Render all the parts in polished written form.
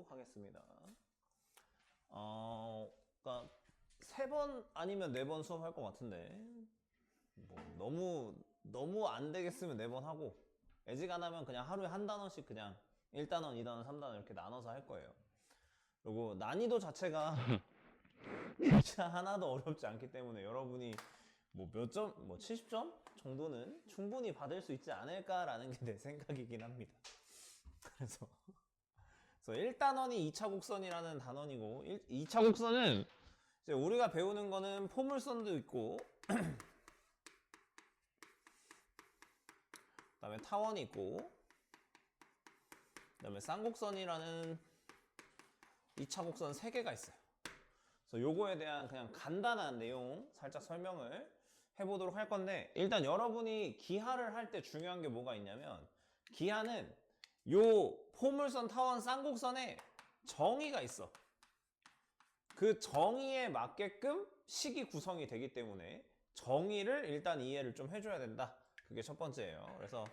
해보도록 하겠습니다. 그러니까 3번 아니면 4번 수업할 것 같은데 뭐 너무 안 되겠으면 4번 하고 애지간하면 그냥 하루에 한 단원씩 그냥 1단원, 2단원, 3단원 이렇게 나눠서 할 거예요. 그리고 난이도 자체가 진짜 하나도 어렵지 않기 때문에 여러분이 뭐 몇 점, 뭐 70점 정도는 충분히 받을 수 있지 않을까라는 게 내 생각이긴 합니다. 그래서 1단원이 2차 곡선이라는 단원이고 2차 곡선은 이제 우리가 배우는 거는 포물선도 있고 그다음에 타원이 있고 그다음에 쌍곡선이라는 2차 곡선 3개가 있어요. 그래서 요거에 대한 그냥 간단한 내용 살짝 설명을 해보도록 할 건데, 일단 여러분이 기하를 할 때 중요한 게 뭐가 있냐면, 기하는 요 포물선, 타원, 쌍곡선에 정의가 있어. 그 정의에 맞게끔 식이 구성이 되기 때문에 정의를 일단 이해를 좀 해줘야 된다. 그게 첫 번째예요. 그래서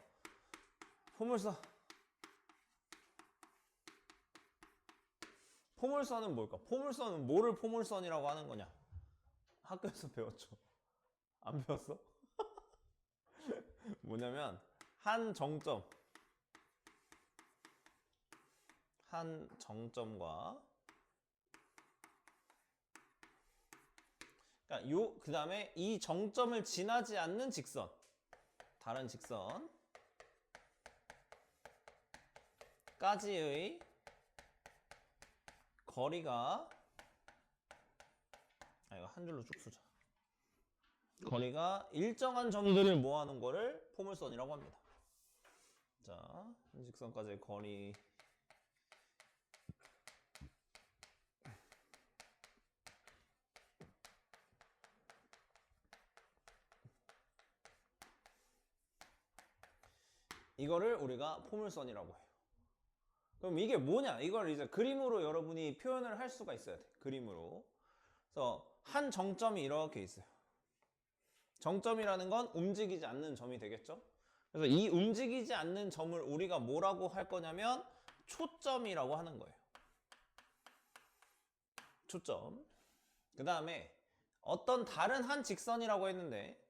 포물선은 뭘까? 포물선은 뭐를 포물선이라고 하는 거냐? 학교에서 배웠죠. 안 배웠어? 뭐냐면 한 정점과 그러니까 그 다음에 이 정점을 지나지 않는 직선, 다른 직선까지의 거리가, 이거 한 줄로 쭉 쓰자. 거리가 일정한 점들을 모아놓은 거를 포물선이라고 합니다. 자, 이 직선까지의 거리 이거를 우리가 포물선이라고 해요. 그럼 이게 뭐냐? 이걸 이제 그림으로 여러분이 표현을 할 수가 있어야 돼. 그림으로. 그래서 한 정점이 이렇게 있어요. 정점이라는 건 움직이지 않는 점이 되겠죠? 그래서 이 움직이지 않는 점을 우리가 뭐라고 할 거냐면 초점이라고 하는 거예요. 초점. 그 다음에 어떤 다른 한 직선이라고 했는데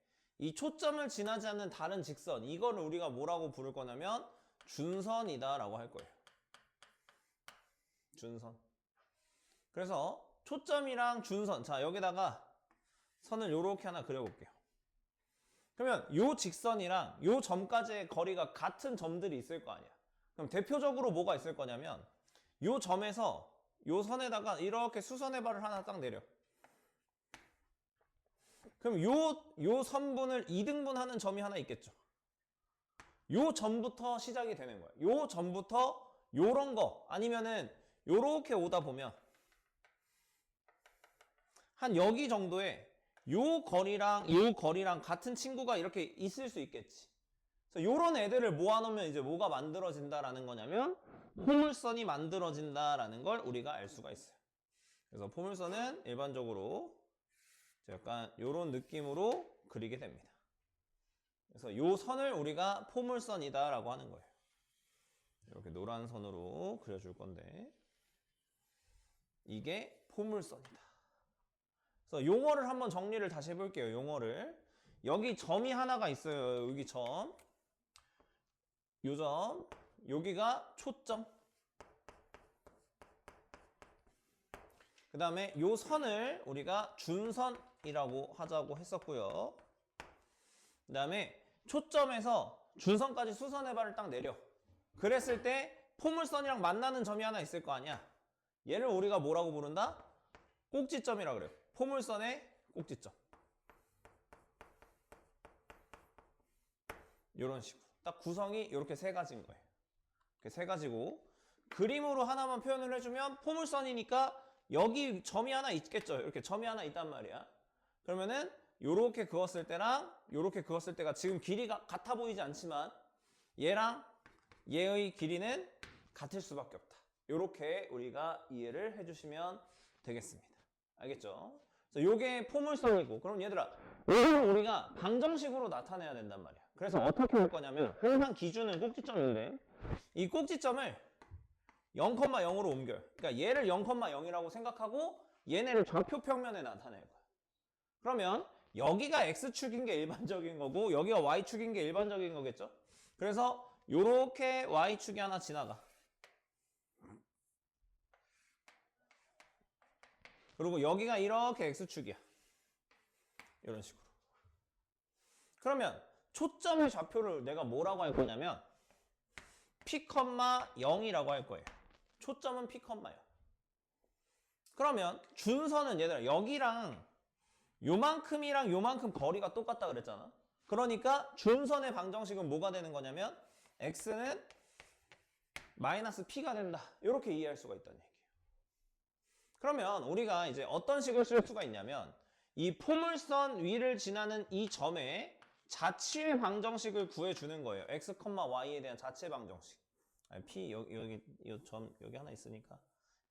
이 초점을 지나지 않는 다른 직선, 이거를 우리가 뭐라고 부를 거냐면 준선이다 라고 할 거예요. 준선. 그래서 초점이랑 준선, 자 여기다가 선을 요렇게 하나 그려볼게요. 그러면 요 직선이랑 요 점까지의 거리가 같은 점들이 있을 거 아니야. 그럼 대표적으로 뭐가 있을 거냐면 요 점에서 요 선에다가 이렇게 수선의 발을 하나 딱 내려. 그럼 요 선분을 2등분하는 점이 하나 있겠죠. 요 점부터 시작이 되는 거야. 요 점부터 요런 거 아니면은 요렇게 오다 보면 한 여기 정도에 요 거리랑 같은 친구가 이렇게 있을 수 있겠지. 그래서 요런 애들을 모아놓으면 이제 뭐가 만들어진다라는 거냐면 포물선이 만들어진다라는 걸 우리가 알 수가 있어요. 그래서 포물선은 일반적으로 약간 요런 느낌으로 그리게 됩니다. 그래서 요 선을 우리가 포물선이다 라고 하는 거예요. 이렇게 노란 선으로 그려줄 건데 이게 포물선이다. 그래서 용어를 한번 정리를 다시 해볼게요. 용어를. 여기 점이 하나가 있어요. 여기 점. 요 점. 여기가 초점. 그 다음에 요 선을 우리가 준선이라고 하자고 했었고요. 그 다음에 초점에서 준선까지 수선의 발을 딱 내려. 그랬을 때 포물선이랑 만나는 점이 하나 있을 거 아니야. 얘를 우리가 뭐라고 부른다? 꼭지점이라 그래요. 포물선의 꼭지점. 이런 식으로. 딱 구성이 이렇게 3가지인 거예요. 이렇게 3가지고 그림으로 하나만 표현을 해주면 포물선이니까 여기 점이 하나 있겠죠. 이렇게 점이 하나 있단 말이야. 그러면은 요렇게 그었을 때랑 요렇게 그었을 때가 지금 길이가 같아 보이지 않지만 얘랑 얘의 길이는 같을 수밖에 없다. 요렇게 우리가 이해를 해주시면 되겠습니다. 알겠죠? 그래서 요게 포물선이고, 그럼 얘들아 이걸 우리가 방정식으로 나타내야 된단 말이야. 그래서 어떻게 할 거냐면 항상 기준은 꼭지점인데 이 꼭지점을 0,0으로 옮겨요. 그러니까 얘를 0,0이라고 생각하고 얘네를 좌표 평면에 나타낼 거야. 그러면 여기가 X축인 게 일반적인 거고 여기가 Y축인 게 일반적인 거겠죠? 그래서 요렇게 Y축이 하나 지나가. 그리고 여기가 이렇게 X축이야. 이런 식으로. 그러면 초점의 좌표를 내가 뭐라고 할 거냐면 P,0이라고 할 거예요. 초점은 P,0. 그러면 준선은 얘들아 여기랑 요만큼이랑 요만큼 거리가 똑같다 그랬잖아. 그러니까 준선의 방정식은 뭐가 되는 거냐면 x는 마이너스 p가 된다. 이렇게 이해할 수가 있다는 얘기예요. 그러면 우리가 이제 어떤 식을 쓸 수가 있냐면 이 포물선 위를 지나는 이 점의 자취의 방정식을 구해주는 거예요. x, y에 대한 자취의 방정식. 아니, p 여기 이 점 여기 하나 있으니까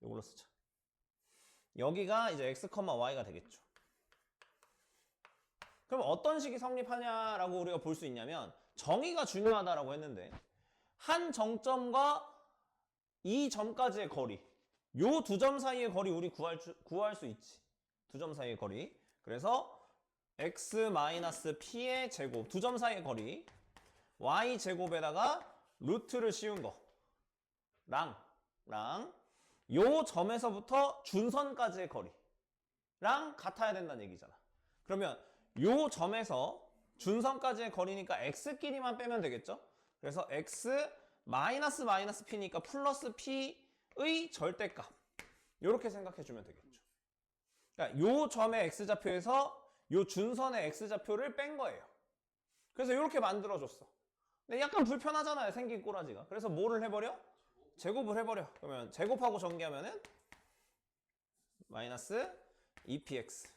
이걸로 쓰자. 여기가 이제 x, y가 되겠죠. 그럼 어떤 식이 성립하냐라고 우리가 볼 수 있냐면 정의가 중요하다라고 했는데 한 정점과 이 점까지의 거리, 요 두 점 사이의 거리 우리 구할 수 있지. 두 점 사이의 거리. 그래서 x-p의 제곱, 두 점 사이의 거리 y 제곱에다가 루트를 씌운 거 랑 요 점에서부터 준선까지의 거리랑 같아야 된다는 얘기잖아. 그러면 요 점에서 준선까지의 거리니까 x끼리만 빼면 되겠죠? 그래서 x 마이너스 p니까 플러스 p의 절대값. 이렇게 생각해 주면 되겠죠. 그러니까 요 점의 x좌표에서 요 준선의 x좌표를 뺀 거예요. 그래서 이렇게 만들어줬어. 근데 약간 불편하잖아요. 생긴 꼬라지가. 그래서 뭐를 해버려? 제곱을 해버려. 그러면 제곱하고 전개하면은 마이너스 2px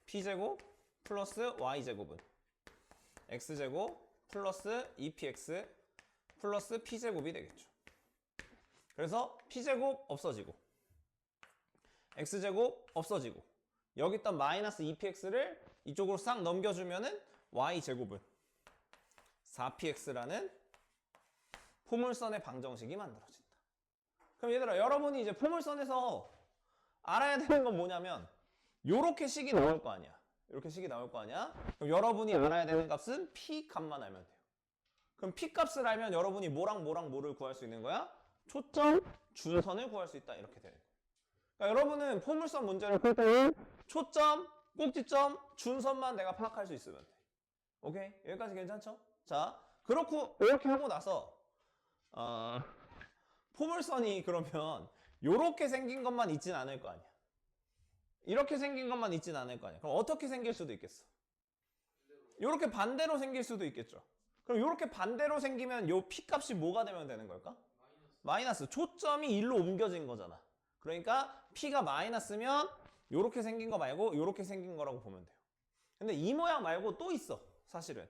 p제곱 플러스 y제곱은 x제곱 플러스 2px 플러스 p제곱이 되겠죠. 그래서 p제곱 없어지고 x제곱 없어지고 여기 있던 마이너스 2px를 이쪽으로 싹 넘겨주면은 y제곱은 4px라는 포물선의 방정식이 만들어진다. 그럼 얘들아 여러분이 이제 포물선에서 알아야 되는 건 뭐냐면 요렇게 식이 나올 거 아니야. 이렇게 식이 나올 거 아니야. 그럼 여러분이 알아야 되는 값은 p 값만 알면 돼요. 그럼 p 값을 알면 여러분이 뭐를 구할 수 있는 거야? 초점, 준선을 구할 수 있다. 이렇게 되는 거예요. 그러니까 여러분은 포물선 문제를 풀 때는 초점, 꼭지점, 준선만 내가 파악할 수 있으면 돼. 오케이? 여기까지 괜찮죠? 자, 그렇고 이렇게 하고 나서 포물선이 그러면 요렇게 생긴 것만 있진 않을 거 아니야. 이렇게 생긴 것만 있진 않을 거 아니야. 그럼 어떻게 생길 수도 있겠어? 요렇게 반대로 생길 수도 있겠죠. 그럼 요렇게 반대로 생기면 요 P값이 뭐가 되면 되는 걸까? 마이너스. 초점이 1로 옮겨진 거잖아. 그러니까 P가 마이너스면 요렇게 생긴 거 말고 요렇게 생긴 거라고 보면 돼요. 근데 이 모양 말고 또 있어. 사실은.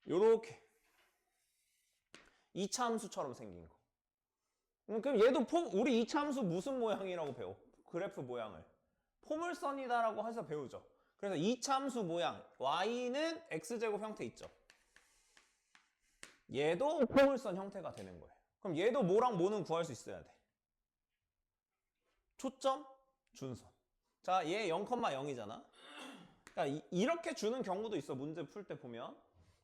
요렇게. 이차함수처럼 생긴 거. 그럼 얘도 우리 이차함수 무슨 모양이라고 배워? 그래프 모양을. 포물선이다라고 해서 배우죠. 그래서 이차함수 모양 y는 x제곱 형태 있죠. 얘도 포물선 형태가 되는 거예요. 그럼 얘도 뭐랑 뭐는 구할 수 있어야 돼. 초점, 준선. 자, 얘 0,0이잖아. 그러니까 이렇게 주는 경우도 있어. 문제 풀 때 보면.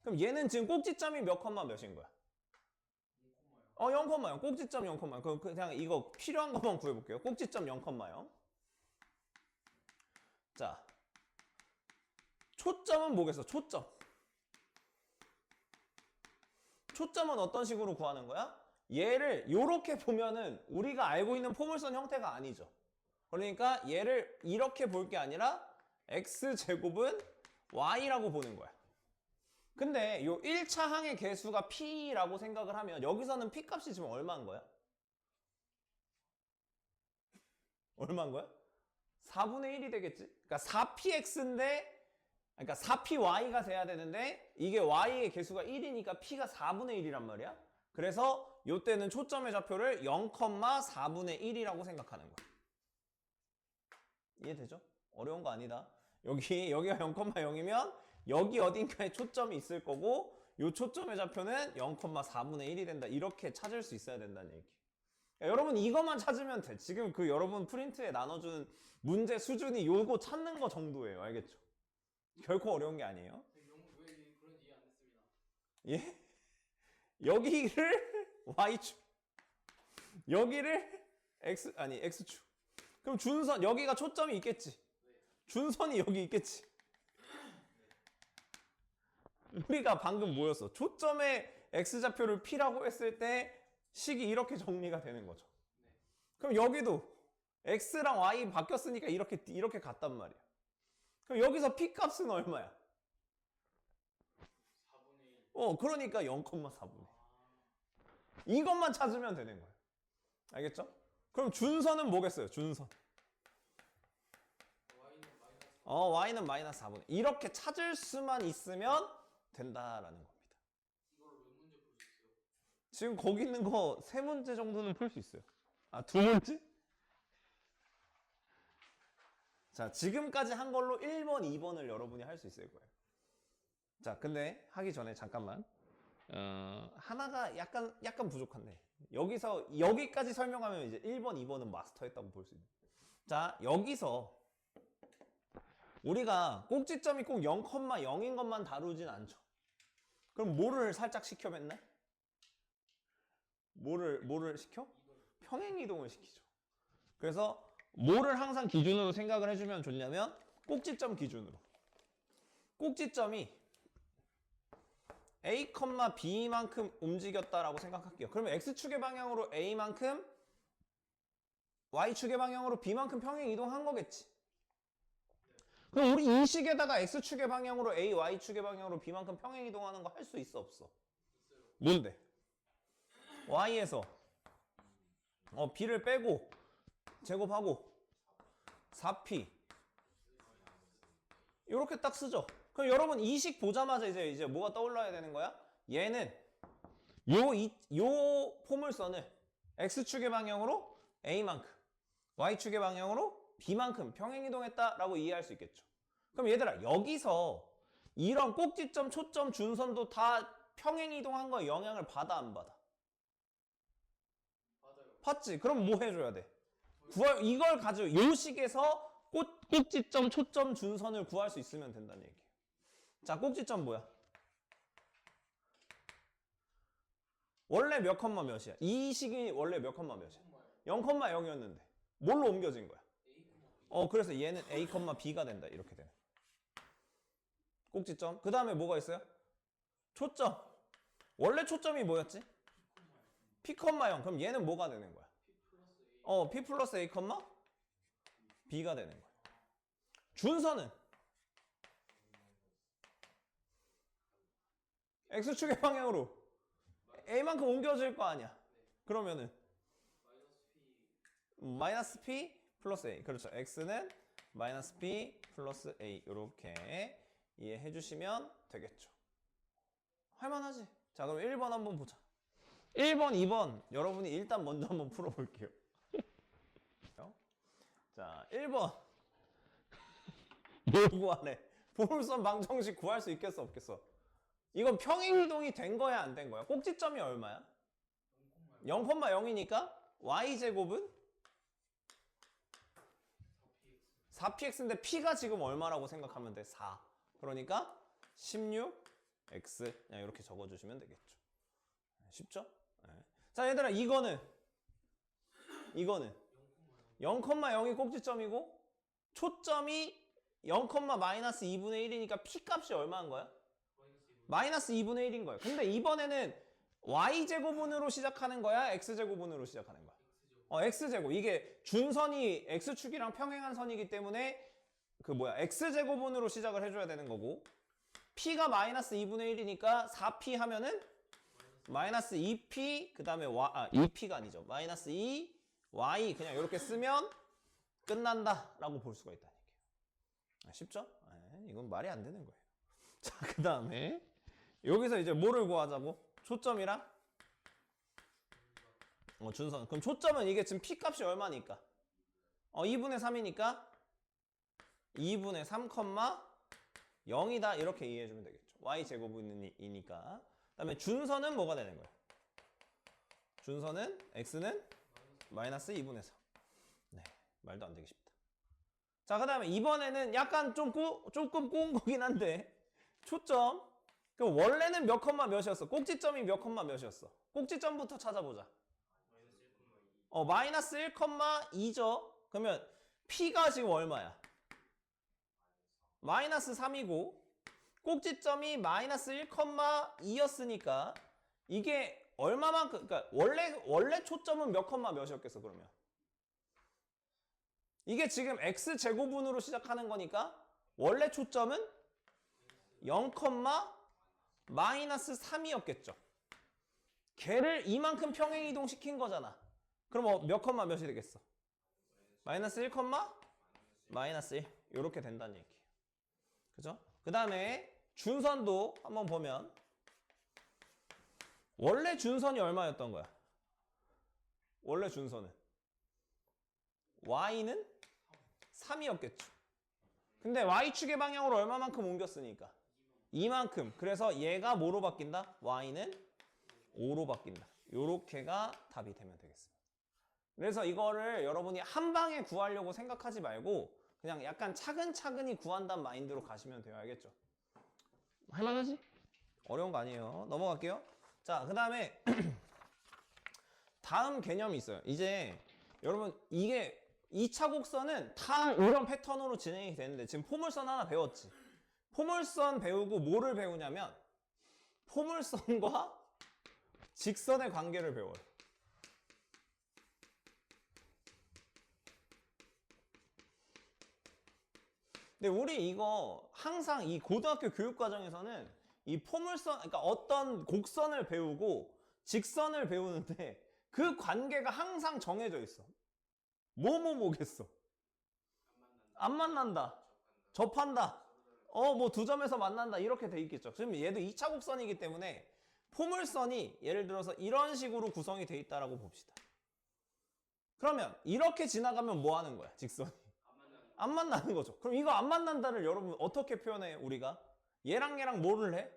그럼 얘는 지금 꼭지점이 몇 컴마 몇인 거야? 0,0. 꼭지점 0,0. 그럼 그냥 이거 필요한 것만 구해볼게요. 꼭지점 0,0. 자, 초점은 뭐겠어? 초점. 초점은 어떤 식으로 구하는 거야? 얘를 이렇게 보면은 우리가 알고 있는 포물선 형태가 아니죠. 그러니까 얘를 이렇게 볼 게 아니라 x제곱은 y라고 보는 거야. 근데 요 1차 항의 개수가 p라고 생각을 하면 여기서는 p 값이 지금 얼마인 거야? 얼마인 거야? 4분의 1이 되겠지? 그러니까 4px인데 그러니까 4py가 돼야 되는데 이게 y의 개수가 1이니까 p가 4분의 1이란 말이야. 그래서 이때는 초점의 좌표를 0,4분의 1이라고 생각하는 거야. 이해되죠? 어려운 거 아니다. 여기가 0,0이면 여기 어딘가에 초점이 있을 거고 이 초점의 좌표는 0,4분의 1이 된다. 이렇게 찾을 수 있어야 된다는 얘기. 여러분 이것만 찾으면 돼. 지금 그 여러분 프린트에 나눠주는 문제 수준이 요거 찾는 거 정도예요. 알겠죠? 결코 어려운 게 아니에요. 왜 그런지 이해 안 됐습니다. 예? 여기를 y축, 여기를 x축. 그럼 준선 여기가 초점이 있겠지. 준선이 여기 있겠지. 우리가 방금 뭐였어? 초점에 x좌표를 p라고 했을 때 식이 이렇게 정리가 되는 거죠. 그럼 여기도 x랑 y 바뀌었으니까 이렇게 갔단 말이야. 그럼 여기서 p 값은 얼마야? 4분의 1. 그러니까 0,4분의. 이것만 찾으면 되는 거예요. 알겠죠? 그럼 준선은 뭐겠어요? 준선. y는 마이너스 4분의. 이렇게 찾을 수만 있으면 된다라는 겁니다. 이걸 몇 문제 풀 수 있어요? 지금 거기 있는 거 3문제 정도는 풀 수 있어요. 2문제? 자, 지금까지 한 걸로 1번, 2번을 여러분이 할 수 있을 거예요. 자, 근데 하기 전에 잠깐만. 하나가 약간 부족한데. 여기까지 설명하면 이제 1번, 2번은 마스터했다고 볼 수 있는. 자, 여기서 우리가 꼭지점이 꼭 0,0인 것만 다루진 않죠. 그럼 뭐를 살짝 시켜 맨날? 뭐를 시켜? 평행이동을 시키죠. 그래서 뭐를 항상 기준으로 생각을 해주면 좋냐면 꼭지점 기준으로. 꼭지점이 A, B만큼 움직였다라고 생각할게요. 그러면 X축의 방향으로 A만큼 Y축의 방향으로 B만큼 평행이동한 거겠지. 그럼 우리 이 식에다가 X축의 방향으로 A, Y축의 방향으로 B만큼 평행이동하는 거 할 수 있어 없어? 뭔데? Y에서 B를 빼고 제곱하고 4P 이렇게 딱 쓰죠. 그럼 여러분 이 식 보자마자 이제 뭐가 떠올라야 되는 거야? 얘는 요 포물선을 X축의 방향으로 A만큼 Y축의 방향으로 B만큼 평행이동했다라고 이해할 수 있겠죠. 그럼 얘들아 여기서 이런 꼭지점, 초점, 준선도 다 평행이동한 거에 영향을 받아 안 받아? 받아요. 받지? 그럼 뭐 해줘야 돼? 이걸 가지고 요 식에서 꼭지점, 초점, 준선을 구할 수 있으면 된다는 얘기예요. 자, 꼭지점 뭐야? 원래 몇 컴마 몇이야? 이 식이 원래 몇 컴마 몇이야? 0,0이었는데 뭘로 옮겨진 거야? 그래서 얘는 A, B가 된다. 이렇게 되는 꼭지점. 그 다음에 뭐가 있어요? 초점. 원래 초점이 뭐였지? P, 0. 그럼 얘는 뭐가 되는 거야? P 플러스 A, B가 되는 거야. 준선은 X축의 방향으로 A만큼 옮겨질 거 아니야. 그러면은 마이너스 P 플러스 A. 그렇죠. X는 마이너스 P 플러스 A. 이렇게 이해해 주시면 되겠죠. 할만하지? 자, 그럼 1번 한번 보자. 1번, 2번 여러분이 일단 먼저 한번 풀어볼게요. 자, 1번 뭘 구하래? 보물선 방정식 구할 수 있겠어 없겠어? 이건 평행이동이 된 거야 안 된 거야? 꼭지점이 얼마야? 0,0이니까 y제곱은 4px인데 p가 지금 얼마라고 생각하면 돼? 4. 그러니까 16x 그냥 이렇게 적어주시면 되겠죠. 쉽죠? 네. 자, 얘들아 이거는 0,0이 꼭지점이고 초점이 0,-2분의 1이니까 p 값이 얼마인 거야? 마이너스 2분의 1인 거예요. 근데 이번에는 y제곱은으로 시작하는 거야? x제곱은으로 시작하는 거야? x제곱. 이게 준선이 x축이랑 평행한 선이기 때문에 x제곱은으로 시작을 해줘야 되는 거고 p가 마이너스 2분의 1이니까 4p 하면은 마이너스 2p 그 다음에 2p가 아니죠. 마이너스 2y 그냥 이렇게 쓰면 끝난다 라고 볼 수가 있다는 얘기예요. 쉽죠? 이건 말이 안 되는 거예요. 자, 그 다음에 여기서 이제 뭐를 구하자고? 초점이랑 준선. 그럼 초점은 이게 지금 p 값이 얼마니까? 2분의 3이니까 2분의 3, 0이다 이렇게 이해해주면 되겠죠. y제곱이니까. 그 다음에 준선은 뭐가 되는 거야? 준선은 x는 마이너스 2분의 4. 네, 말도 안 되기 쉽다. 자, 그 다음에 이번에는 약간 조금 꼬은 거긴 한데 초점. 그럼 원래는 몇 컴마 몇이었어? 꼭지점이 몇 컴마 몇이었어? 꼭지점부터 찾아보자. 마이너스 1,2죠. 그러면 P가 지금 얼마야? 마이너스 3이고 꼭지점이 마이너스 1,2였으니까 이게 얼마만큼, 그러니까 원래 초점은 몇 컴마 몇이었겠어, 그러면? 이게 지금 x제곱분으로 시작하는 거니까 원래 초점은 0, 마이너스 3이었겠죠. 걔를 이만큼 평행이동 시킨 거잖아. 그럼 몇 컴마 몇이 되겠어? 마이너스 1, 마이너스 1. 이렇게 된다는 얘기예요. 그죠? 그 다음에 준선도 한번 보면 원래 준선이 얼마였던 거야? 원래 준선은 y는 3이었겠죠. 근데 y축의 방향으로 얼마만큼 옮겼으니까? 이만큼. 그래서 얘가 뭐로 바뀐다? y는 5로 바뀐다. 요렇게가 답이 되면 되겠습니다. 그래서 이거를 여러분이 한 방에 구하려고 생각하지 말고 그냥 약간 차근차근히 구한다는 마인드로 가시면 돼요. 알겠죠? 할만하지? 어려운 거 아니에요. 넘어갈게요. 자, 그 다음에 다음 개념이 있어요. 이제 여러분 이게 2차 곡선은 다 이런 패턴으로 진행이 되는데 지금 포물선 하나 배웠지? 포물선 배우고 뭐를 배우냐면 포물선과 직선의 관계를 배워요. 근데 우리 이거 항상 이 고등학교 교육과정에서는 이 포물선, 그러니까 어떤 곡선을 배우고 직선을 배우는데 그 관계가 항상 정해져 있어. 뭐겠어? 안 만난다. 접한다. 뭐 두 점에서 만난다. 이렇게 돼 있겠죠. 그러면 얘도 2차 곡선이기 때문에 포물선이 예를 들어서 이런 식으로 구성이 돼 있다라고 봅시다. 그러면 이렇게 지나가면 뭐 하는 거야? 직선이. 안 만나는 거죠. 그럼 이거 안 만난다를 여러분 어떻게 표현해? 우리가 얘랑 뭐를 해?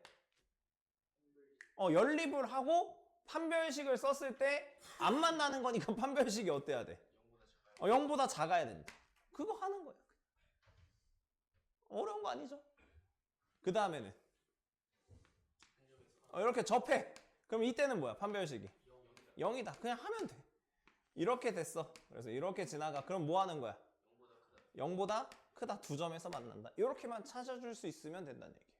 연립을 하고 판별식을 썼을 때 안 만나는 거니까 판별식이 어때야 돼? 0보다 작아야 된다. 그거 하는 거야. 어려운 거 아니죠? 그 다음에는 이렇게 접해. 그럼 이때는 뭐야? 판별식이 0이다. 그냥 하면 돼. 이렇게 됐어. 그래서 이렇게 지나가. 그럼 뭐 하는 거야? 0보다 크다. 두 점에서 만난다. 이렇게만 찾아줄 수 있으면 된다는 얘기예요.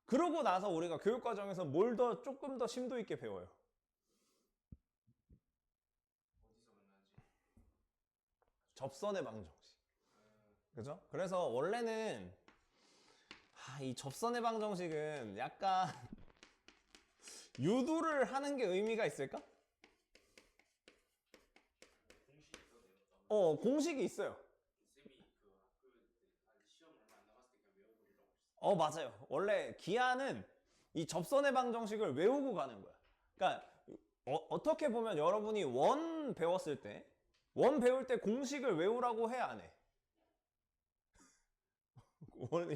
그러고 나서 우리가 교육과정에서 뭘 조금 더 심도 있게 배워요. 접선의 방정식. 그죠? 그래서 원래는 이 접선의 방정식은 약간 유도를 하는 게 의미가 있을까? 공식이 있어요. 맞아요. 원래 기하는 이 접선의 방정식을 외우고 가는 거야. 그러니까 어떻게 보면 여러분이 원 배웠을 때 원 배울 때 공식을 외우라고 해, 안 해?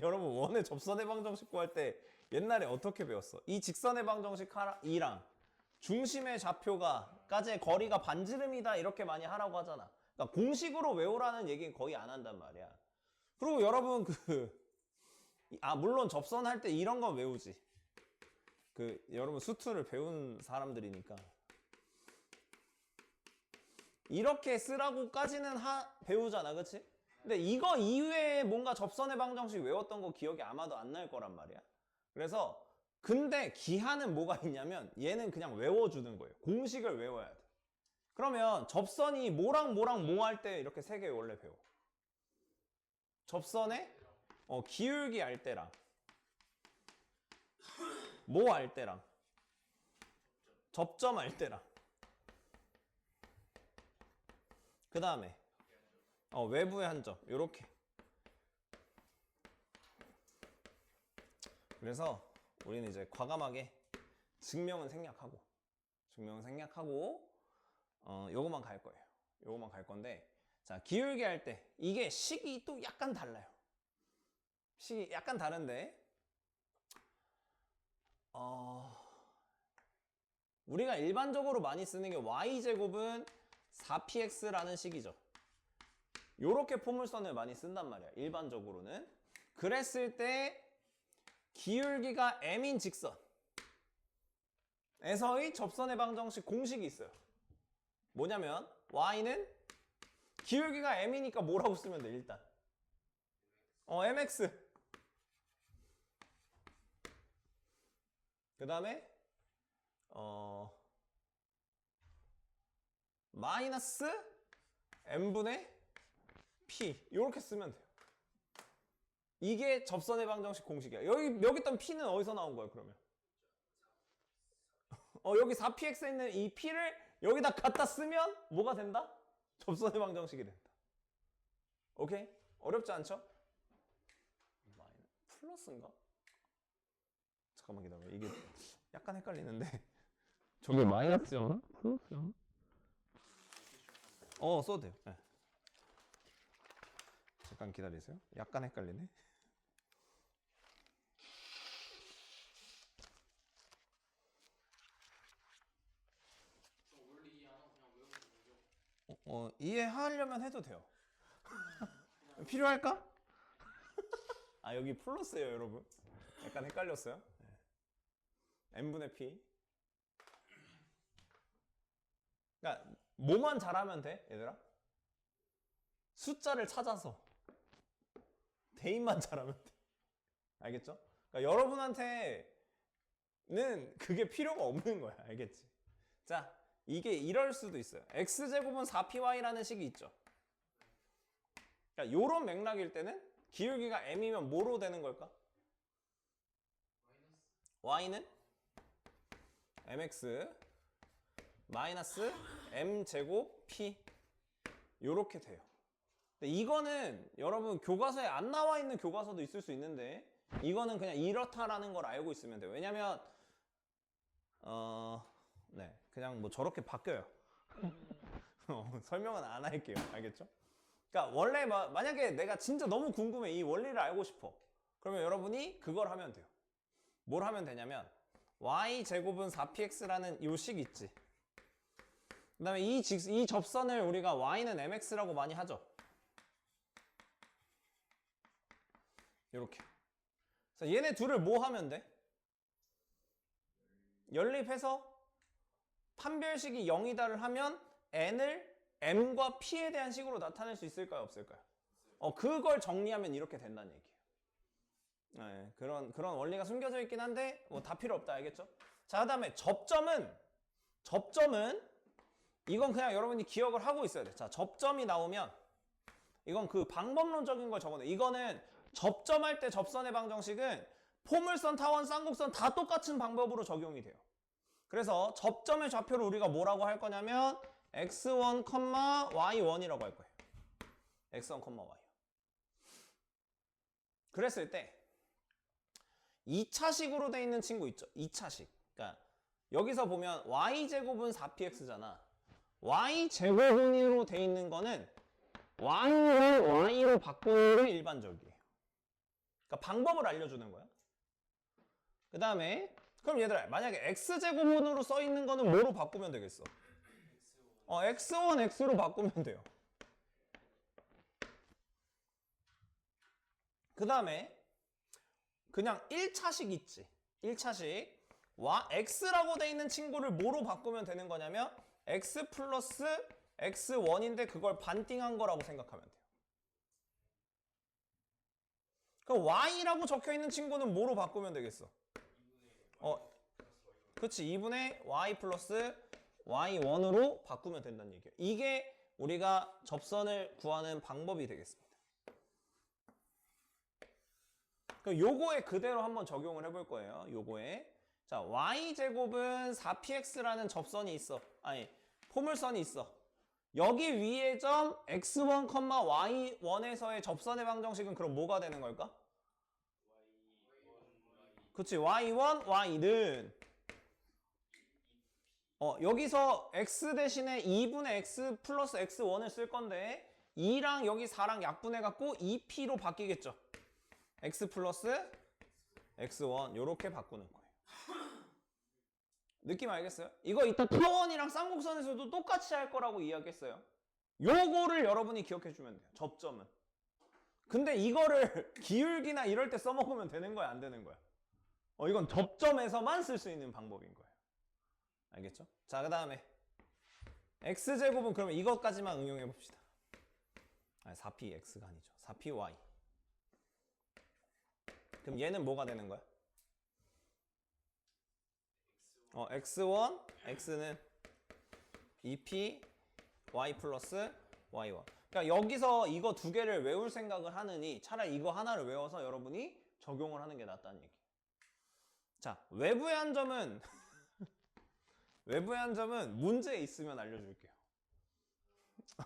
여러분 원의 접선의 방정식 구할 때 옛날에 어떻게 배웠어? 이 직선의 방정식 2랑 중심의 좌표가까지의 거리가 반지름이다 이렇게 많이 하라고 하잖아. 그러니까 공식으로 외우라는 얘기는 거의 안 한단 말이야. 그리고 여러분 물론 접선할 때 이런 건 외우지. 여러분 수투를 배운 사람들이니까 이렇게 쓰라고까지는 배우잖아, 그치? 근데 이거 이외에 뭔가 접선의 방정식 외웠던 거 기억이 아마도 안 날 거란 말이야. 그래서 근데 기하는 뭐가 있냐면 얘는 그냥 외워주는 거예요. 공식을 외워야 돼. 그러면 접선이 뭐랑 뭐 할 때 이렇게 세 개 원래 배워. 접선에 기울기 알 때랑 뭐 알 때랑 접점 알 때랑 그 다음에 외부의 한 점 요렇게. 그래서 우리는 이제 과감하게 증명은 생략하고 요거만 갈 거예요. 요거만 갈 건데, 자, 기울기 할 때 이게 식이 또 약간 달라요. 식이 약간 다른데 우리가 일반적으로 많이 쓰는 게 y제곱은 4px라는 식이죠. 요렇게 포물선을 많이 쓴단 말이야. 일반적으로는. 그랬을 때 기울기가 m인 직선에서의 접선의 방정식 공식이 있어요. 뭐냐면 y는 기울기가 m이니까 뭐라고 쓰면 돼 일단. mx. 그 다음에 마이너스 m분의 p 이렇게 쓰면 돼요. 이게 접선의 방정식 공식이야. 여기 있던 p는 어디서 나온 거야 그러면? 여기 4px에 있는 이 p를 여기다 갖다 쓰면 뭐가 된다? 접선의 방정식이 된다. 오케이? 어렵지 않죠? 플러스인가? 잠깐만 기다려. 이게 약간 헷갈리는데. 저게 마이너스잖아? 플러스잖아? 써도 돼요. 네. 잠깐 기다리세요. 약간 헷갈리네. 원리 이해 안 하고 그냥 외우면 되죠. 이해하려면 해도 돼요. 필요할까? 여기 플러스예요, 여러분. 약간 헷갈렸어요. 네. n분의 p. 그러니까 뭐만 잘하면 돼, 얘들아? 숫자를 찾아서 대입만 잘하면 돼. 알겠죠? 그러니까 여러분한테는 그게 필요가 없는 거야. 알겠지? 자, 이게 이럴 수도 있어요. x제곱은 4py라는 식이 있죠. 그러니까 요런 맥락일 때는 기울기가 m이면 뭐로 되는 걸까? y는 mx 마이너스 m제곱 p 요렇게 돼요. 근데 이거는 여러분 교과서에 안 나와 있는 교과서도 있을 수 있는데 이거는 그냥 이렇다라는 걸 알고 있으면 돼요. 왜냐면 네, 그냥 뭐 저렇게 바뀌어요. 설명은 안 할게요. 알겠죠? 그러니까 원래 만약에 내가 진짜 너무 궁금해, 이 원리를 알고 싶어, 그러면 여러분이 그걸 하면 돼요. 뭘 하면 되냐면 y제곱은 4px라는 요 식 있지. 그 다음에 이 접선을 우리가 y는 mx라고 많이 하죠. 이렇게. 그래서 얘네 둘을 뭐 하면 돼? 연립해서 판별식이 0이다를 하면 n을 m과 p에 대한 식으로 나타낼 수 있을까요? 없을까요? 그걸 정리하면 이렇게 된다는 얘기예요. 네, 그런 원리가 숨겨져 있긴 한데 뭐 다 필요 없다. 알겠죠? 자, 그다음에 접점은 이건 그냥 여러분이 기억을 하고 있어야 돼. 자, 접점이 나오면 이건 그 방법론적인 걸 적어내. 이거는 접점할 때 접선의 방정식은 포물선, 타원, 쌍곡선 다 똑같은 방법으로 적용이 돼요. 그래서 접점의 좌표를 우리가 뭐라고 할 거냐면 x1, y1이라고 할 거예요. x1, y1. 그랬을 때 2차식으로 돼 있는 친구 있죠. 2차식. 그러니까 여기서 보면 y제곱은 4px잖아. y제곱으로 돼 있는 거는 y를 y로 바꾸는 게 일반적이에요. 그러니까 방법을 알려주는 거야. 그 다음에 그럼 얘들아, 만약에 x제곱으로 써 있는 거는 뭐로 바꾸면 되겠어? x1, x로 바꾸면 돼요. 그 다음에 그냥 1차식 있지. 1차식. x라고 돼 있는 친구를 뭐로 바꾸면 되는 거냐면 x 플러스 x1인데 그걸 반띵한 거라고 생각하면 돼요. 그럼 y라고 적혀 있는 친구는 뭐로 바꾸면 되겠어? 그치. 2분의 y 플러스 y1으로 바꾸면 된다는 얘기예요. 이게 우리가 접선을 구하는 방법이 되겠습니다. 그럼 요거에 그대로 한번 적용을 해볼 거예요. 요거에. 자, y제곱은 4px라는 접선이 있어. 포물선이 있어. 여기 위에 점 x1, y1에서의 접선의 방정식은 그럼 뭐가 되는 걸까? 그치. y1, y는 여기서 x 대신에 2분의 x 플러스 x1을 쓸 건데 2랑 여기 4랑 약분해갖고 2p로 바뀌겠죠. x 플러스 x1 요렇게 바꾸는 거예요. 느낌 알겠어요? 이거 이따 타원이랑 쌍곡선에서도 똑같이 할 거라고 이야기했어요. 요거를 여러분이 기억해 주면 돼요. 접점은. 근데 이거를 기울기나 이럴 때 써먹으면 되는 거야, 안 되는 거야? 이건 접점에서만 쓸 수 있는 방법인 거예요. 알겠죠? 자, 그 다음에 x제곱은 그러면 이것까지만 응용해 봅시다. 4px가 아니죠. 4py. 그럼 얘는 뭐가 되는 거야? x1, x는 2p, y 플러스 y1. 그러니까 여기서 이거 두 개를 외울 생각을 하느니 차라리 이거 하나를 외워서 여러분이 적용을 하는 게 낫다는 얘기. 자, 외부의 한 점은 외부의 한 점은 문제에 있으면 알려줄게요.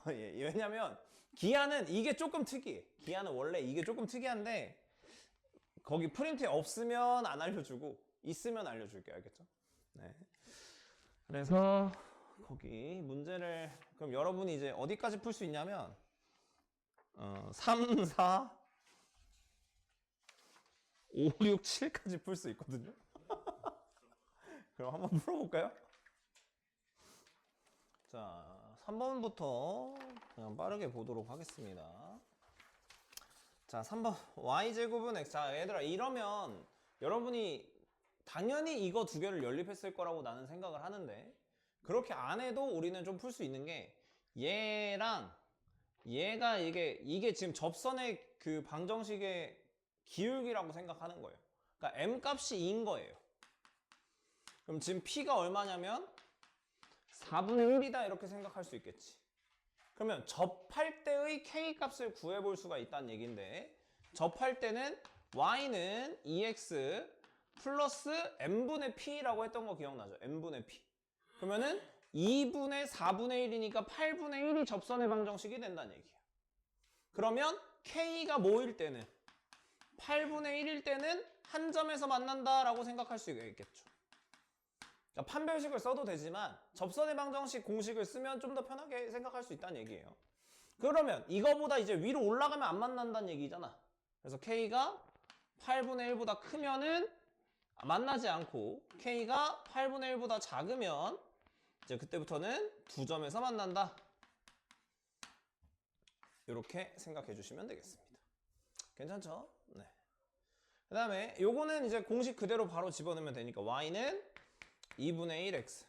예, 왜냐면 기하는 이게 조금 특이해. 기하는 원래 이게 조금 특이한데 거기 프린트에 없으면 안 알려주고 있으면 알려줄게요. 알겠죠? 네. 그래서 거기 문제를 그럼 여러분이 이제 어디까지 풀 수 있냐면 3, 4, 5, 6, 7까지 풀 수 있거든요. 그럼 한번 풀어볼까요? 자, 3번부터 그냥 빠르게 보도록 하겠습니다. 자, 3번 y제곱은 x. 자, 얘들아 이러면 여러분이 당연히 이거 두 개를 연립했을 거라고 나는 생각을 하는데 그렇게 안 해도 우리는 좀 풀 수 있는 게 얘랑 얘가 이게 지금 접선의 그 방정식의 기울기라고 생각하는 거예요. 그러니까 m 값이 2인 거예요. 그럼 지금 p가 얼마냐면 4분의 1이다 이렇게 생각할 수 있겠지. 그러면 접할 때의 k 값을 구해볼 수가 있다는 얘기인데 접할 때는 y는 2x 플러스 n분의 p라고 했던 거 기억나죠? n분의 p. 그러면은 2분의 4분의 1이니까 8분의 1이 접선의 방정식이 된다는 얘기야. 그러면 k가 뭐일 때는 8분의 1일 때는 한 점에서 만난다라고 생각할 수 있겠죠. 그러니까 판별식을 써도 되지만 접선의 방정식 공식을 쓰면 좀 더 편하게 생각할 수 있다는 얘기예요. 그러면 이거보다 이제 위로 올라가면 안 만난다는 얘기잖아. 그래서 k가 8분의 1보다 크면은 만나지 않고 k가 8분의 1보다 작으면 이제 그때부터는 두 점에서 만난다. 이렇게 생각해 주시면 되겠습니다. 괜찮죠? 네. 그 다음에 요거는 이제 공식 그대로 바로 집어넣으면 되니까 y는 2분의 1x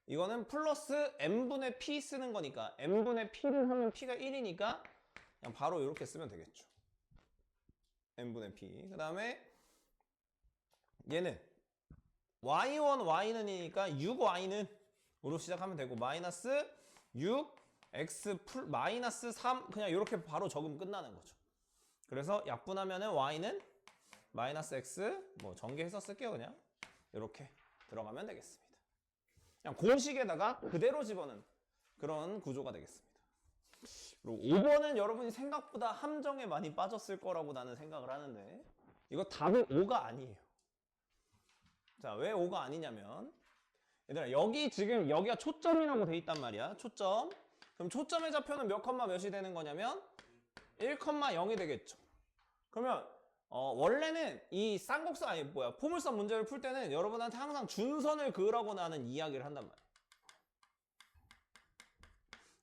이거는 플러스 n분의 p 쓰는 거니까 n분의 p를 하면 p가 1이니까 그냥 바로 이렇게 쓰면 되겠죠. n분의 p. 그 다음에 얘는 y1 y는이니까 6y는 으로 시작하면 되고 마이너스 6x 마이너스 3 그냥 이렇게 바로 적으면 끝나는 거죠. 그래서 약분하면은 y는 마이너스 x 뭐 전개해서 쓸게요. 그냥 이렇게 들어가면 되겠습니다. 그냥 공식에다가 그대로 집어넣는 그런 구조가 되겠습니다. 그리고 5번은 여러분이 생각보다 함정에 많이 빠졌을 거라고 나는 생각을 하는데 이거 답은 5가 아니에요. 자, 왜 5가 아니냐면 얘들아 여기 지금 여기가 초점이라고 돼 있단 말이야. 초점. 그럼 초점의 좌표는 몇 컴마 몇이 되는 거냐면 1,0이 되겠죠. 그러면 원래는 이 쌍곡선 아니 뭐야 포물선 문제를 풀 때는 여러분한테 항상 준선을 그으라고 나는 이야기를 한단 말이야.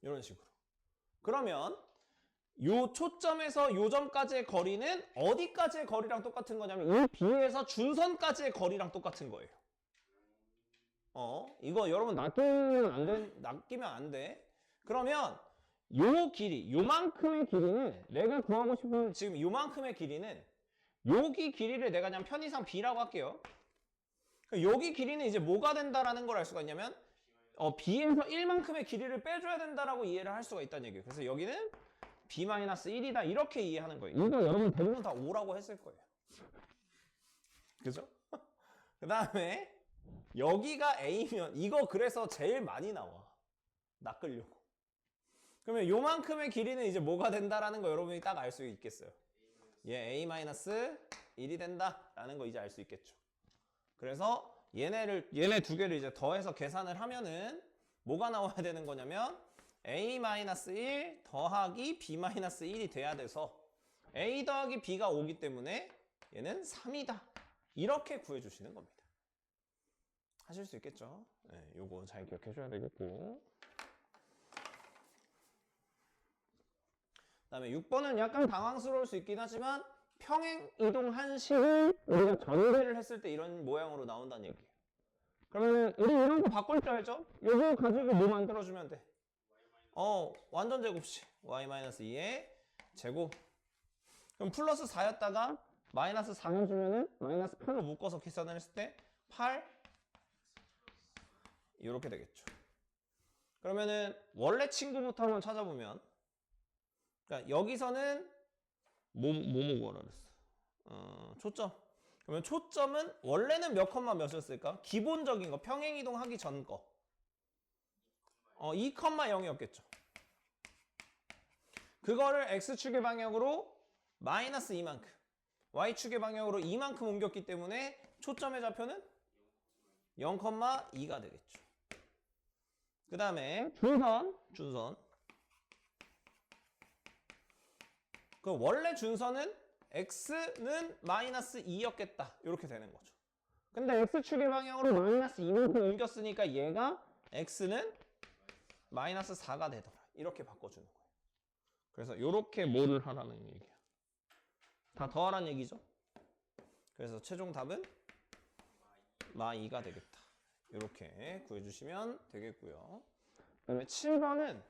이런 식으로. 그러면 요 초점에서 요 점까지의 거리는 어디까지의 거리랑 똑같은 거냐면 이 B에서 준선까지의 거리랑 똑같은 거예요. 이거 여러분 낚이면 안 돼. 그러면 요 길이, 요만큼의 길이는 내가 구하고 싶은 지금 요만큼의 길이는 여기 길이를 내가 그냥 편의상 B라고 할게요. 여기 길이는 이제 뭐가 된다라는 걸 알 수가 있냐면 B에서 1만큼의 길이를 빼줘야 된다라고 이해를 할 수가 있다는 얘기예요. 그래서 여기는 B-1이다 이렇게 이해하는 거예요. 이거 여러분 대부분 다 5라고 했을 거예요. 그죠? 그 다음에 여기가 A면 이거 그래서 제일 많이 나와. 낚으려고. 그러면 요만큼의 길이는 이제 뭐가 된다라는 거 여러분이 딱 알 수 있겠어요. 얘 A-1이 된다라는 거 이제 알 수 있겠죠. 그래서 얘네 두 개를 이제 더해서 계산을 하면은 뭐가 나와야 되는 거냐면 A-1 더하기 B-1이 돼야 돼서 A 더하기 B가 5기 때문에 얘는 3이다. 이렇게 구해주시는 겁니다. 하실 수 있겠죠. 네, 요거 잘 기억해 줘야 되겠고. 그다음에 6번은 약간 당황스러울 수 있긴 하지만 평행 이동한 식을 우리가 전개를 했을 때 이런 모양으로 나온다는 얘기예요. 그러면 우리 이런 거 바꿀 줄 알죠? 요거 가지고 뭐 만들어주면 돼? 완전 제곱식. y-2의 제곱. 그럼 플러스 4였다가 마이너스 4를 주면은 마이너스 8로 묶어서 계산을 했을 때 8 이렇게 되겠죠. 그러면은 원래 친구부터 한번 찾아보면, 그러니까 여기서는 뭐 구하라 그랬어? 초점. 그러면 초점은 원래는 몇 컴마 몇이었을까? 기본적인 거, 평행 이동하기 전 거. 2, 0이었겠죠. 그거를 x축의 방향으로 마이너스 2만큼, y축의 방향으로 2만큼 옮겼기 때문에 초점의 좌표는 0,2가 되겠죠. 그 다음에 준선. 그 원래 준선은 x는 마이너스 2였겠다. 이렇게 되는 거죠. 근데 x축의 방향으로 마이너스 2만큼 옮겼으니까 얘가 x는 마이너스 4가 되더라. 이렇게 바꿔주는 거예요. 그래서 이렇게 뭐를 하라는 얘기야. 다 더하라는 얘기죠. 그래서 최종 답은 마2가 되겠다. 이렇게 구해주시면 되겠고요. 그다음에 7번은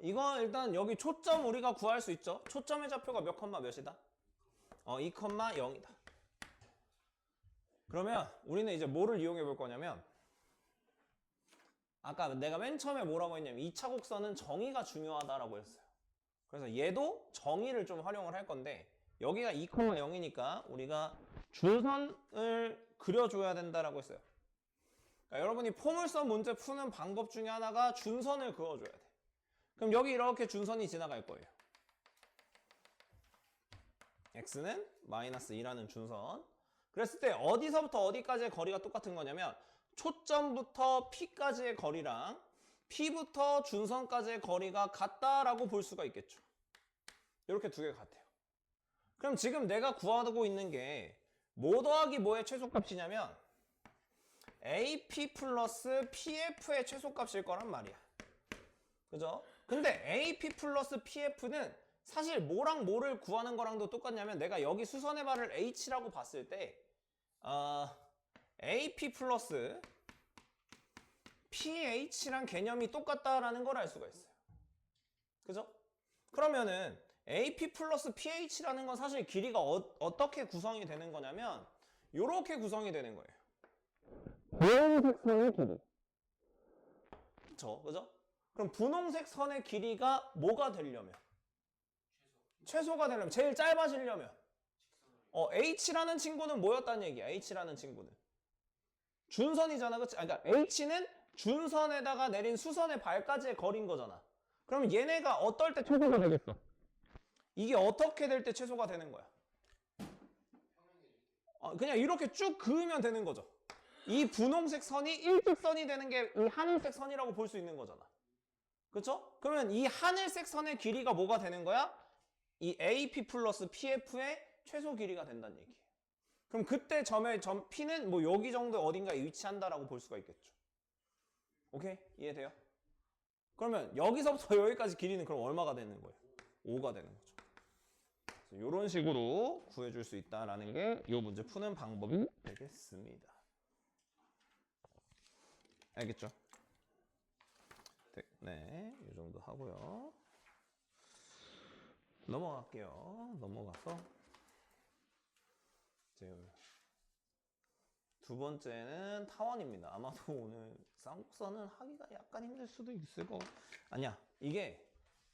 이거 일단 여기 초점 우리가 구할 수 있죠. 초점의 좌표가 몇 컴마 몇이다? 2, 0이다. 그러면 우리는 이제 뭐를 이용해 볼 거냐면, 아까 내가 맨 처음에 뭐라고 했냐면 2차 곡선은 정의가 중요하다라고 했어요. 그래서 얘도 정의를 좀 활용을 할 건데, 여기가 2, 0이니까 우리가 준선을 그려줘야 된다라고 했어요. 그러니까 여러분이 포물선 문제 푸는 방법 중에 하나가 준선을 그어줘야 돼. 그럼 여기 이렇게 준선이 지나갈 거예요. x는 마이너스 2라는 준선. 그랬을 때 어디서부터 어디까지의 거리가 똑같은 거냐면, 초점부터 P까지의 거리랑 P부터 준선까지의 거리가 같다라고 볼 수가 있겠죠. 이렇게 두 개가 같아요. 그럼 지금 내가 구하고 있는 게 뭐 더하기 뭐의 최소값이냐면 AP 플러스 PF의 최소값일 거란 말이야. 그죠? 근데 AP 플러스 PF는 사실 뭐랑 뭐를 구하는 거랑도 똑같냐면, 내가 여기 수선의 발을 H라고 봤을 때 AP 플러스 PH랑 개념이 똑같다라는 걸 알 수가 있어요. 그죠? 그러면은 AP 플러스 PH라는 건 사실 길이가 어떻게 구성이 되는 거냐면 이렇게 구성이 되는 거예요. 분홍색 선의 길이. 그죠? 그럼 분홍색 선의 길이가 뭐가 되려면? 최소가 되려면, 제일 짧아지려면 H라는 친구는 뭐였다는 얘기야? H라는 친구는 준선이잖아, 그치? 그러니까 H는 준선에다가 내린 수선의 발까지의 거리인 거잖아. 그럼 얘네가 어떨 때 최소가 되겠어? 이게 어떻게 될 때 최소가 되는 거야? 그냥 이렇게 쭉 그으면 되는 거죠. 이 분홍색 선이 일직선이 되는 게 이 하늘색 선이라고 볼 수 있는 거잖아. 그렇죠? 그러면 이 하늘색 선의 길이가 뭐가 되는 거야? 이 AP 플러스 PF의 최소 길이가 된다는 얘기예요. 그럼 그때 점의 점 P는 뭐 여기 정도 어딘가에 위치한다라고 볼 수가 있겠죠. 오케이? 이해돼요? 그러면 여기서부터 여기까지 길이는 그럼 얼마가 되는 거예요? 5가 되는 거죠. 이런 식으로 구해줄 수 있다라는 게 이 문제 푸는 방법이 되겠습니다. 알겠죠? 네, 이 정도 하고요. 넘어갈게요. 넘어가서 지금 두 번째는 타원입니다. 아마도 오늘 쌍곡선은 하기가 약간 힘들 수도 있을 거. 아니야, 이게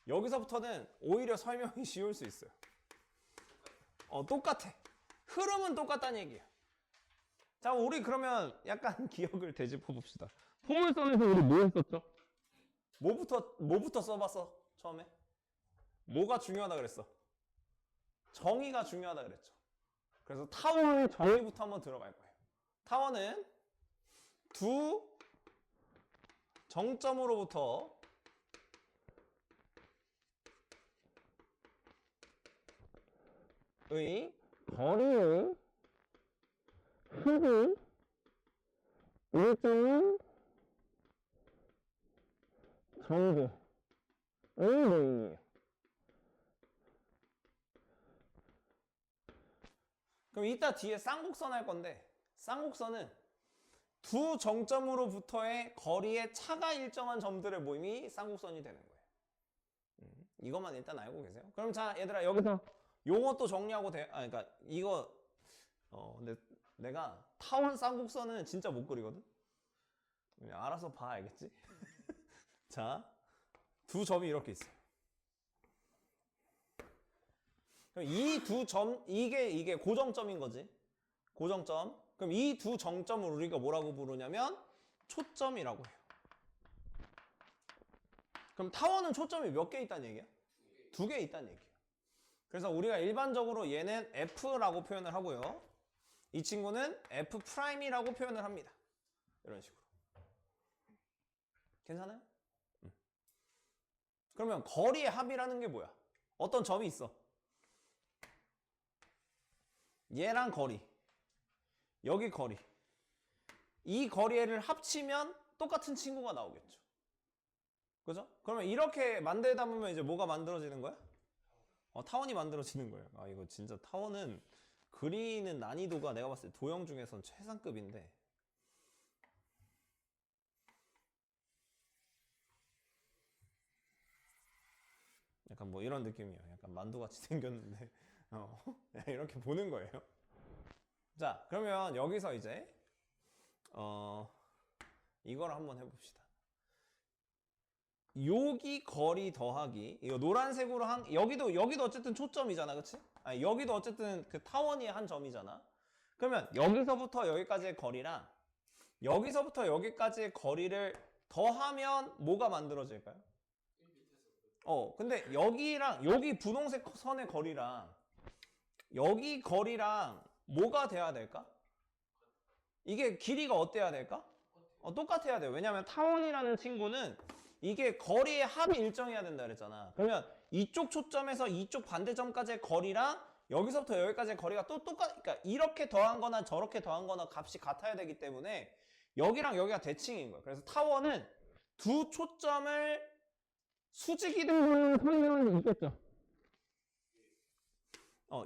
여기서부터는 오히려 설명이 쉬울 수 있어요. 똑같아. 흐름은 똑같다는 얘기야. 자, 우리 그러면 약간 기억을 되짚어 봅시다. 포물선에서 우리 뭐 했었죠? 뭐부터 써봤어? 처음에? 뭐가 중요하다 그랬어? 정의가 중요하다 그랬죠. 그래서 타원의 정의부터 한번 들어갈 거예요. 타원은 두 정점으로부터 의 거리의 합이 일정한 점들의 모임이에요. 그럼 이따 뒤에 쌍곡선 할 건데 쌍곡선은 두 정점으로부터의 거리의 차가 일정한 점들의 모임이 쌍곡선이 되는 거예요. 이것만 일단 알고 계세요. 그럼 자 얘들아 여기서 요것도 정리하고 그러니까 이거 근데 내가 타원 쌍곡선은 진짜 못 그리거든. 그냥 알아서 봐 알겠지? 자, 두 점이 이렇게 있어요. 그럼 이 두 점 이게 고정점인 거지. 고정점. 그럼 이 두 정점을 우리가 뭐라고 부르냐면 초점이라고 해요. 그럼 타원은 초점이 몇 개 있다는 얘기야? 두 개 있다는 얘기야. 그래서 우리가 일반적으로 얘는 F라고 표현을 하고요. 이 친구는 F'이라고 표현을 합니다. 이런 식으로. 괜찮아요? 그러면 거리의 합이라는 게 뭐야? 어떤 점이 있어. 얘랑 거리. 여기 거리. 이 거리를 합치면 똑같은 친구가 나오겠죠. 그죠? 그러면 이렇게 만들다 보면 이제 뭐가 만들어지는 거야? 타원이 만들어지는 거예요. 아, 이거 진짜 타원은 그리는 난이도가 내가 봤을 때 도형 중에선 최상급인데. 약간 뭐 이런 느낌이에요. 약간 만두같이 생겼는데 이렇게 보는 거예요. 자, 그러면 여기서 이제 이걸 한번 해봅시다. 여기 거리 더하기 이거 노란색으로 한 여기도 어쨌든 초점이잖아, 그치? 아니 여기도 어쨌든 그 타원이 한 점이잖아. 그러면 여기서부터 여기까지의 거리랑 여기서부터 여기까지의 거리를 더하면 뭐가 만들어질까요? 근데 여기랑 여기 분홍색 선의 거리랑 여기 거리랑 뭐가 돼야 될까? 이게 길이가 어때야 될까? 똑같아야 돼요. 왜냐면 타원이라는 친구는 이게 거리의 합이 일정해야 된다 그랬잖아. 그러면 이쪽 초점에서 이쪽 반대점까지의 거리랑 여기서부터 여기까지의 거리가 또 그러니까 이렇게 더한 거나 저렇게 더한 거나 값이 같아야 되기 때문에 여기랑 여기가 대칭인 거예요. 그래서 타원은 두 초점을 수직이 된 선이 있겠죠.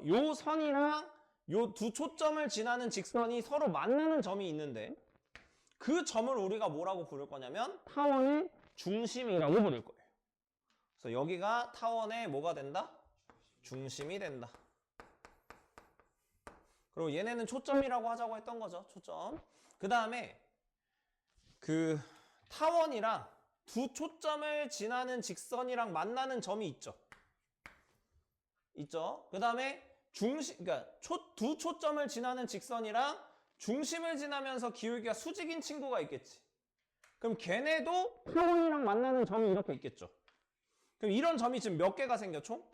요 선이랑 요 두 초점을 지나는 직선이 서로 만나는 점이 있는데 그 점을 우리가 뭐라고 부를 거냐면 타원의 중심이라고 부를 거예요. 그래서 여기가 타원의 뭐가 된다? 중심이 된다. 그리고 얘네는 초점이라고 하자고 했던 거죠. 초점. 그 다음에 그 타원이랑 두 초점을 지나는 직선이랑 만나는 점이 있죠. 그 다음에 그러니까 두 초점을 지나는 직선이랑 중심을 지나면서 기울기가 수직인 친구가 있겠지. 그럼 걔네도 타원이랑 만나는 점이 이렇게 있겠죠. 그럼 이런 점이 지금 몇 개가 생겨 총?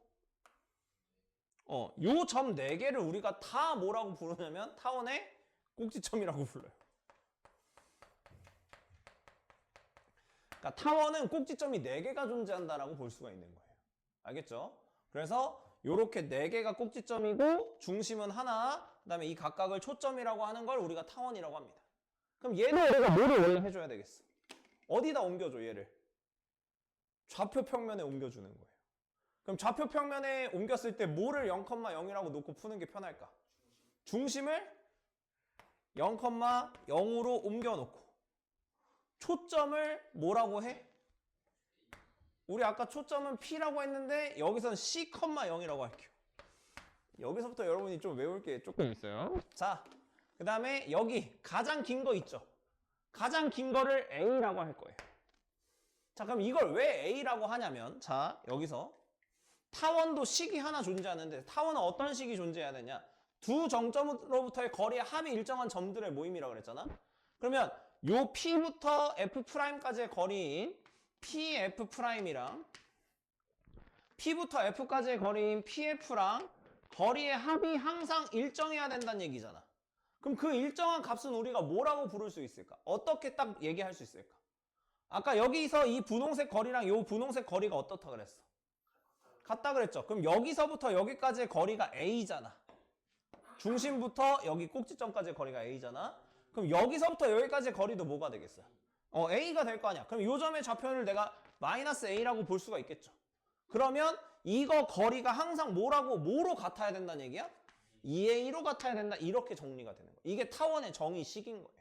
요 점 4개를 우리가 다 뭐라고 부르냐면 타원의 꼭지점이라고 불러요. 그러니까 타원은 꼭지점이 4개가 존재한다라고 볼 수가 있는 거예요. 알겠죠? 그래서 요렇게 4개가 꼭지점이고 중심은 하나, 그다음에 이 각각을 초점이라고 하는 걸 우리가 타원이라고 합니다. 그럼 얘는 우리가 뭐를 원래 해줘야 되겠어? 어디다 옮겨줘 얘를? 좌표 평면에 옮겨주는 거예요. 그럼 좌표 평면에 옮겼을 때 뭐를 0,0이라고 놓고 푸는 게 편할까? 중심을 0,0으로 옮겨놓고 초점을 뭐라고 해? 우리 아까 초점은 P라고 했는데 여기서는 C,0이라고 할게요. 여기서부터 여러분이 좀 외울 게 조금 있어요. 자, 그 다음에 여기 가장 긴 거 있죠? 가장 긴 거를 A라고 할 거예요. 자, 그럼 이걸 왜 A라고 하냐면 자, 여기서 타원도 식이 하나 존재하는데 타원은 어떤 식이 존재해야 되냐? 두 정점으로부터의 거리의 합이 일정한 점들의 모임이라고 그랬잖아? 그러면 요 P부터 F'까지의 거리인 PF'이랑 P부터 F까지의 거리인 PF랑 거리의 합이 항상 일정해야 된다는 얘기잖아. 그럼 그 일정한 값은 우리가 뭐라고 부를 수 있을까? 어떻게 딱 얘기할 수 있을까? 아까 여기서 이 분홍색 거리랑 이 분홍색 거리가 어떻다 그랬어? 같다 그랬죠? 그럼 여기서부터 여기까지의 거리가 A잖아. 중심부터 여기 꼭지점까지의 거리가 a잖아. 그럼 여기서부터 여기까지의 거리도 뭐가 되겠어요? a가 될 거 아니야. 그럼 요 점의 좌표를 내가 마이너스 a라고 볼 수가 있겠죠. 그러면 이거 거리가 항상 뭐로 같아야 된다는 얘기야? 2a로 같아야 된다. 이렇게 정리가 되는 거야. 이게 타원의 정의식인 거예요.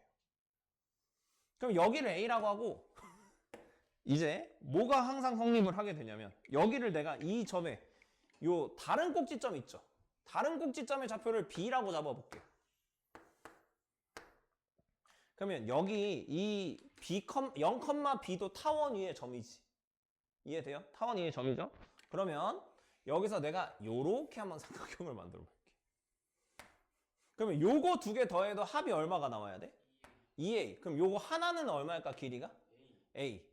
그럼 여기를 a라고 하고 이제 뭐가 항상 성립을 하게 되냐면 여기를 내가 이 점에 요 다른 꼭지점 있죠. 다른 꼭지점의 좌표를 b라고 잡아볼게요. 그러면 여기 이 0,b도 타원 위의 점이지. 이해돼요? 타원 위의 점이죠? 그러면 여기서 내가 요렇게 한번 삼각형을 만들어 볼게. 그러면 요거 두 개 더해도 합이 얼마가 나와야 돼? 2a. 그럼 요거 하나는 얼마일까, 길이가? a.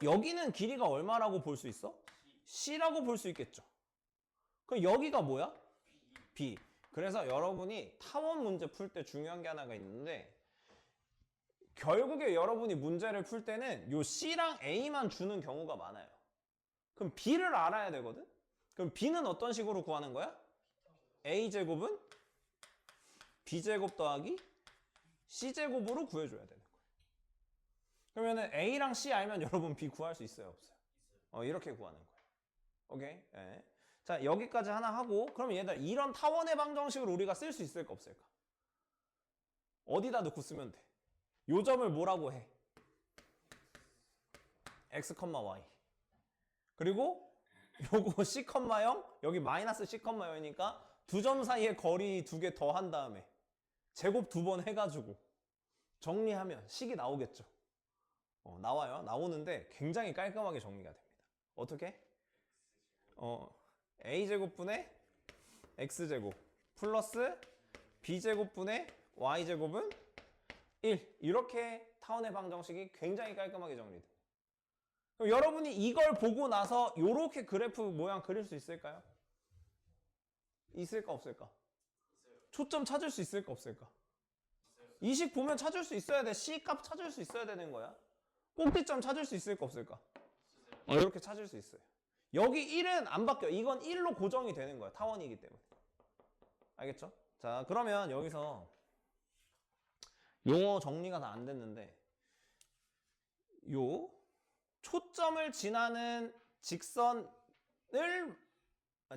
여기는 길이가 얼마라고 볼 수 있어? c라고 볼 수 있겠죠. 그럼 여기가 뭐야? b. 그래서 여러분이 타원 문제 풀 때 중요한 게 하나가 있는데 결국에 여러분이 문제를 풀 때는 요 c랑 a만 주는 경우가 많아요. 그럼 b를 알아야 되거든? 그럼 b는 어떤 식으로 구하는 거야? a제곱은 b제곱 더하기 c제곱으로 구해줘야 되는 거예요. 그러면은 a랑 c 알면 여러분 b 구할 수 있어요, 없어요? 이렇게 구하는 거예요. 오케이? 네. 자, 여기까지 하나 하고 그럼 얘들 이런 타원의 방정식을 우리가 쓸 수 있을까 없을까? 어디다 넣고 쓰면 돼? 요 점을 뭐라고 해? x, y. 그리고 요거 c, 0 여기 마이너스 c, 0이니까 두 점 사이에 거리 두 개 더 한 다음에 제곱 두 번 해가지고 정리하면 식이 나오겠죠. 나와요. 나오는데 굉장히 깔끔하게 정리가 됩니다. 어떻게? a제곱분의 x제곱 플러스 b제곱분의 y제곱은 1. 이렇게 타원의 방정식이 굉장히 깔끔하게 정리돼요. 그럼 여러분이 이걸 보고 나서 이렇게 그래프 모양 그릴 수 있을까요? 있을까 없을까? 초점 찾을 수 있을까 없을까? 이 식 보면 찾을 수 있어야 돼. C 값 찾을 수 있어야 되는 거야. 꼭지점 찾을 수 있을까 없을까? 이렇게 찾을 수 있어요. 여기 1은 안 바뀌어. 이건 1로 고정이 되는 거야. 타원이기 때문에. 알겠죠? 자, 그러면 여기서 용어 정리가 다 안 됐는데 요 초점을 지나는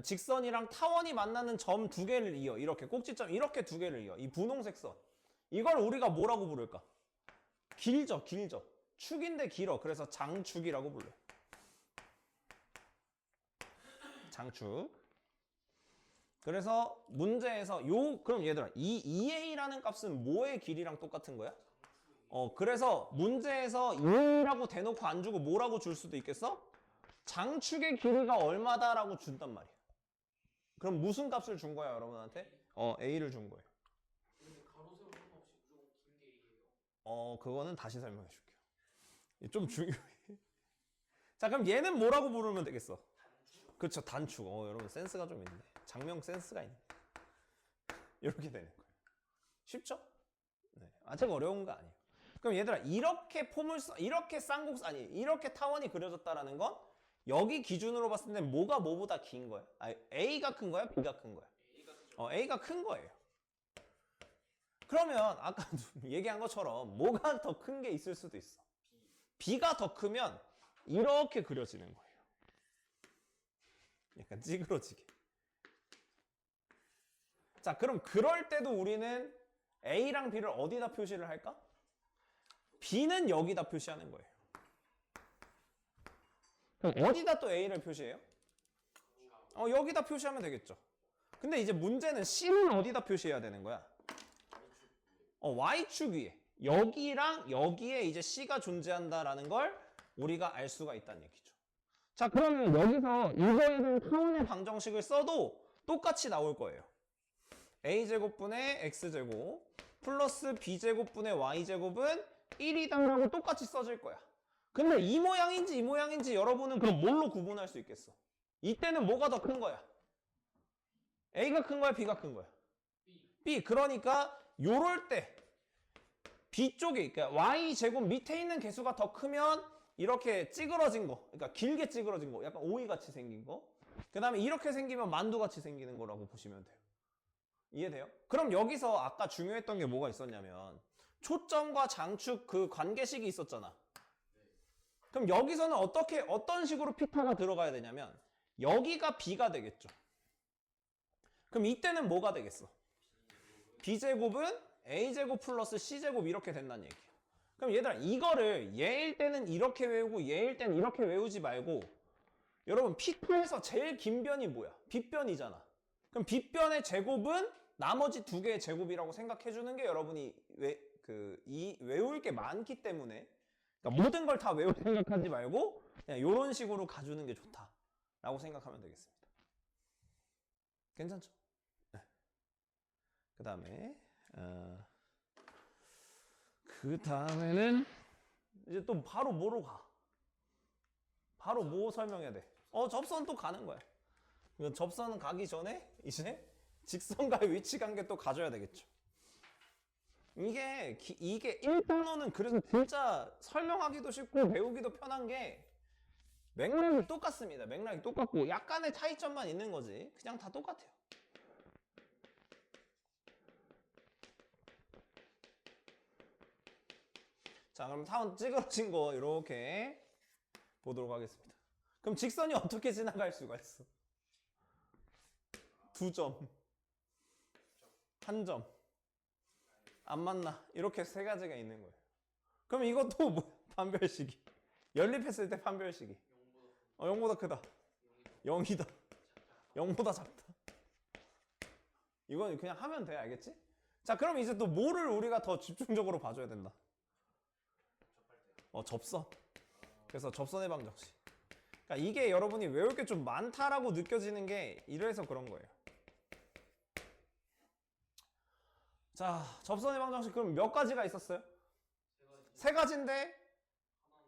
직선이랑 타원이 만나는 점 두 개를 이어. 이렇게 꼭지점 이렇게 두 개를 이어. 이 분홍색 선. 이걸 우리가 뭐라고 부를까? 길죠. 축인데 길어. 그래서 장축이라고 불러요. 장축. 그래서 문제에서 그럼 얘들아 이 2a라는 값은 뭐의 길이랑 똑같은 거야? 그래서 문제에서 2a라고 대놓고 안 주고 뭐라고 줄 수도 있겠어? 장축의 길이가 얼마다라고 준단 말이야. 그럼 무슨 값을 준 거야 여러분한테? a를 준 거예요. 근데 가로 세로 상관없이 무조건 긴 게 A예요. 그거는 다시 설명해 줄게요. 좀 중요해. 자, 그럼 얘는 뭐라고 부르면 되겠어? 그렇죠, 단축. 여러분 센스가 좀 있네. 장명 센스가 있네. 이렇게 되는 거예요. 쉽죠? 네, 아직 어려운 거 아니에요. 그럼 얘들아 이렇게 이렇게 이렇게 타원이 그려졌다라는 건 여기 기준으로 봤을 때 뭐가 뭐보다 긴 거야? A가 큰 거야? B가 큰 거야? A가 큰 거예요. 그러면 아까 얘기한 것처럼 뭐가 더 큰 게 있을 수도 있어. B가 더 크면 이렇게 그려지는 거예요. 약간 찌그러지게. 자, 그럼 그럴 때도 우리는 A랑 B를 어디다 표시를 할까? B는 여기다 표시하는 거예요. 그럼 어디다 또 A를 표시해요? 여기다 표시하면 되겠죠. 근데 이제 문제는 C는 어디다 표시해야 되는 거야? Y축 위에. 여기랑 여기에 이제 C가 존재한다라는 걸 우리가 알 수가 있다는 얘기죠. 자, 그러면 여기서 이거에 대한 타원의 방정식을 써도 똑같이 나올 거예요. A제곱분의 X제곱 플러스 B제곱분의 Y제곱은 1이다라고 똑같이 써질 거야. 근데 이 모양인지 여러분은 그럼 뭘로 구분할 수 있겠어? 이때는 뭐가 더 큰 거야? A가 큰 거야? B가 큰 거야? B. 그러니까 요럴 때 B쪽이, 그러니까 Y제곱 밑에 있는 개수가 더 크면 이렇게 찌그러진 거, 그러니까 길게 찌그러진 거, 약간 오이 같이 생긴 거. 그 다음에 이렇게 생기면 만두 같이 생기는 거라고 보시면 돼요. 이해돼요? 그럼 여기서 아까 중요했던 게 뭐가 있었냐면 초점과 장축 그 관계식이 있었잖아. 그럼 여기서는 어떤 식으로 피타가 들어가야 되냐면 여기가 B가 되겠죠. 그럼 이때는 뭐가 되겠어? B제곱은 A제곱 플러스 C제곱 이렇게 된다는 얘기야. 그럼 얘들아 이거를 얘일 때는 이렇게 외우고 얘일 때는 이렇게 외우지 말고 여러분 피타에서 제일 긴 변이 뭐야? B변이잖아. 그럼 B변의 제곱은 나머지 두 개의 제곱이라고 생각해 주는 게 여러분이 외울 게 많기 때문에 그러니까 모든 걸 다 외울 생각하지 말고 그냥 이런 식으로 가주는 게 좋다라고 생각하면 되겠습니다. 괜찮죠? 네. 그 다음에는 이제 또 바로 뭐로 가? 바로 뭐 설명해야 돼? 접선 또 가는 거야. 접선 가기 전에 이제 직선과의 위치 관계 또 가져야 되겠죠. 이게 1단원은 그래서 진짜 설명하기도 쉽고 배우기도 편한 게 맥락이 똑같습니다. 맥락이 똑같고 약간의 차이점만 있는 거지. 그냥 다 똑같아요. 자, 그럼 타원 찌그러진 거 이렇게 보도록 하겠습니다. 그럼 직선이 어떻게 지나갈 수가 있어? 2점, 1점, 안 만나. 이렇게 세 가지가 있는 거예요. 그럼 이것도 뭐 판별식이. 연립했을 때 판별식이. 0보다 크다. 0이다. 0보다 작다. 이건 그냥 하면 돼. 알겠지? 자, 그럼 이제 또 뭐를 우리가 더 집중적으로 봐줘야 된다. 접선. 그래서 접선의 방정식. 그러니까 이게 여러분이 외울 게 좀 많다라고 느껴지는 게 이래서 그런 거예요. 자, 접선의 방정식 그럼 몇 가지가 있었어요? 세 가지인데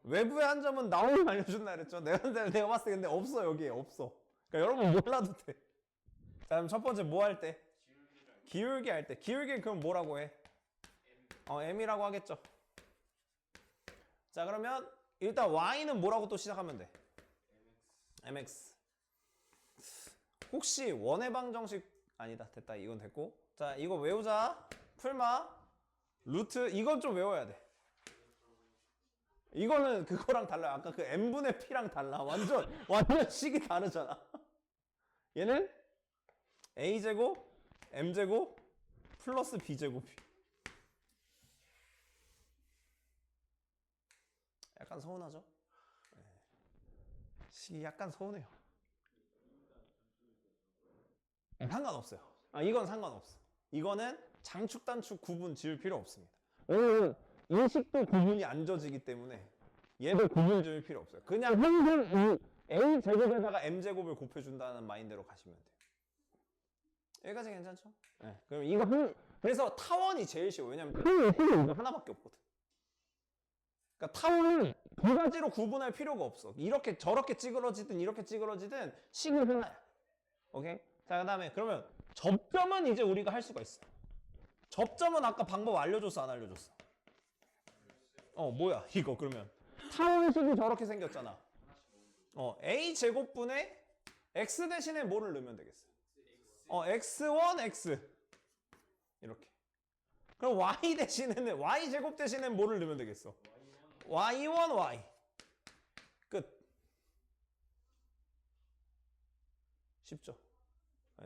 외부의 한 점은 나오면 알려준다 그랬죠? 내가 봤을 때 근데 없어. 여기에 없어. 그러니까 여러분 몰라도 돼. 자, 그럼 첫 번째 뭐 할 때? 기울기 할 때. 기울기 그럼 뭐라고 해? M이라고 하겠죠. 자, 그러면 일단 Y는 뭐라고 또 시작하면 돼? MX. 혹시 원의 방정식 아니다. 됐다. 이건 됐고. 자, 이거 외우자. 풀마. 루트. 이건 좀 외워야 돼. 이거는 그거랑 달라요. 아까 그 n분의 p랑 달라. 완전 식이 다르잖아. 얘는 a제곱 m제곱 플러스 b제곱이. 약간 서운하죠? 식이 약간 서운해요. 상관없어요. 이건 상관없어. 이거는 장축 단축 구분 지을 필요 없습니다. 왜냐면 이 식도 구분이 안 져지기 때문에 얘도 구분 지을 필요 없어요. 그냥 항상 a 제곱에다가 m 제곱을 곱해준다는 마인드로 가시면 돼요. 여기까지 괜찮죠? 네. 그럼 이거 그래서 타원이 제일 쉬워. 왜냐면 타원이 이거 하나밖에 없거든. 그러니까 타원은 두 가지로 구분할 필요가 없어. 이렇게 저렇게 찌그러지든 이렇게 찌그러지든 식은 하나야. 오케이? 자, 그 다음에 그러면 접점은 이제 우리가 할 수가 있어. 접점은 아까 방법 알려줬어, 안 알려줬어? 뭐야 이거 그러면 타원식이 저렇게 생겼잖아. a 제곱분의 x 대신에 뭐를 넣으면 되겠어? x1 x 이렇게. 그럼 y 대신에는 y 제곱 대신에 뭐를 넣으면 되겠어? y1 y 끝. 쉽죠?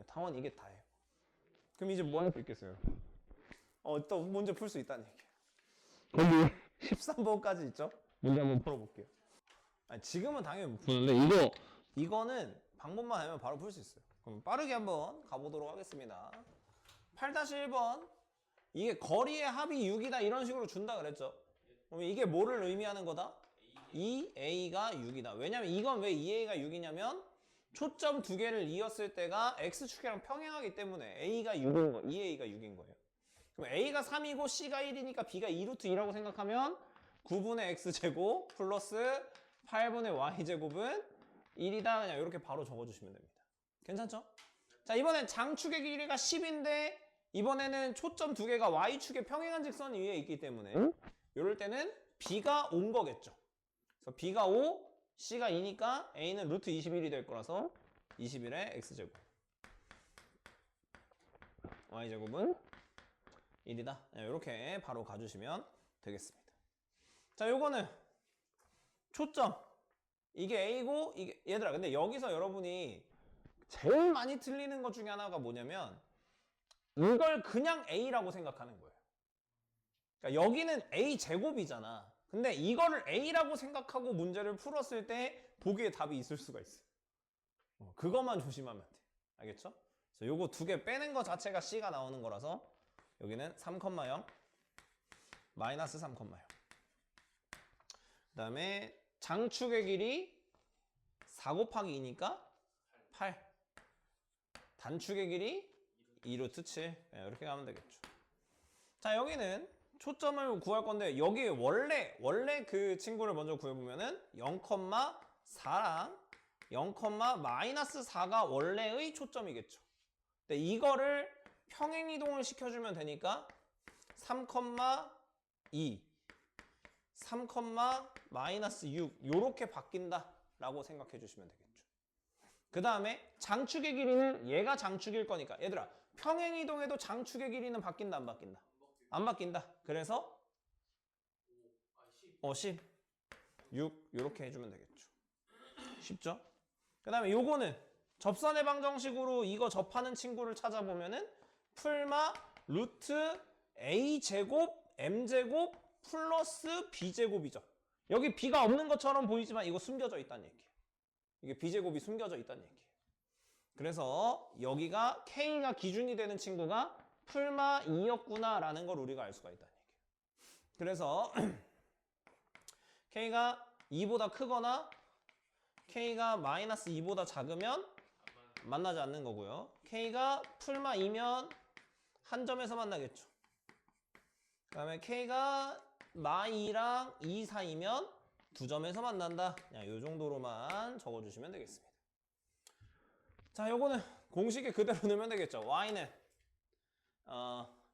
타원 이게 다예요. 그럼 이제 뭐 할 수 있겠어요? 또 문제 풀 수 있다는 얘기예요. 거기 13번까지 있죠? 문제 한번 풀어볼게요. 지금은 당연히 못 푸는데 이거는 방법만 알면 바로 풀 수 있어요. 그럼 빠르게 한번 가보도록 하겠습니다. 8-1번 이게 거리의 합이 6이다 이런 식으로 준다 그랬죠? 그럼 이게 뭐를 의미하는 거다? 2a가 6이다. 왜냐면 이건 왜 2a가 6이냐면 초점 두 개를 이었을 때가 x축이랑 평행하기 때문에 a가 6인 거, 2a가 6인 거예요. 그럼 a가 3이고 c가 1이니까 b가 2루트 2라고 생각하면 9분의 x제곱 플러스 8분의 y제곱은 1이다. 그냥 이렇게 바로 적어주시면 됩니다. 괜찮죠? 자, 이번엔 장축의 길이가 10인데 이번에는 초점 두 개가 y축의 평행한 직선 위에 있기 때문에 이럴 때는 b가 5인 거겠죠. 그래서 b가 5, c가 2니까 a는 루트 21이 될 거라서 21의 x제곱. y제곱은 1이다. 이렇게 바로 가주시면 되겠습니다. 자, 요거는 초점. 이게 A고, 이게, 얘들아, 근데 여기서 여러분이 제일 많이 틀리는 것 중에 하나가 뭐냐면, 이걸 그냥 A라고 생각하는 거예요. 그러니까 여기는 A제곱이잖아. 근데 이거를 A라고 생각하고 문제를 풀었을 때 보기에 답이 있을 수가 있어. 그것만 조심하면 돼. 알겠죠? 그래서 요거 두 개 빼는 것 자체가 C가 나오는 거라서 여기는 3,0, 마이너스 3,0. 그 다음에 장축의 길이 4 곱하기 2니까 8. 단축의 길이 2루트 7. 이렇게 가면 되겠죠. 자, 여기는 초점을 구할 건데 여기 원래 그 친구를 먼저 구해보면은 0,4랑 0,-4가 원래의 초점이겠죠. 근데 이거를 평행이동을 시켜주면 되니까 3,2, 3,-6 요렇게 바뀐다라고 생각해 주시면 되겠죠. 그 다음에 장축의 길이는 얘가 장축일 거니까 얘들아 평행이동해도 장축의 길이는 바뀐다 안 바뀐다? 안 바뀐다. 그래서 10, 6 요렇게 해주면 되겠죠. 쉽죠? 그 다음에 요거는 접선의 방정식으로 이거 접하는 친구를 찾아보면은 풀마 루트 a제곱 m제곱 플러스 b제곱이죠. 여기 b가 없는 것처럼 보이지만 이거 숨겨져 있다는 얘기예요. 이게 b제곱이 숨겨져 있다는 얘기예요. 그래서 여기가 k가 기준이 되는 친구가 풀마 2였구나 라는 걸 우리가 알 수가 있다는 얘기예요. 그래서 k가 2보다 크거나 k가 마이너스 2보다 작으면 만나지 않는 거고요. k가 풀마 2면 한 점에서 만나겠죠. 그 다음에 k가 마2랑 2 사이면 두 점에서 만난다. 그냥 이 정도로만 적어주시면 되겠습니다. 자, 요거는 공식에 그대로 넣으면 되겠죠. y는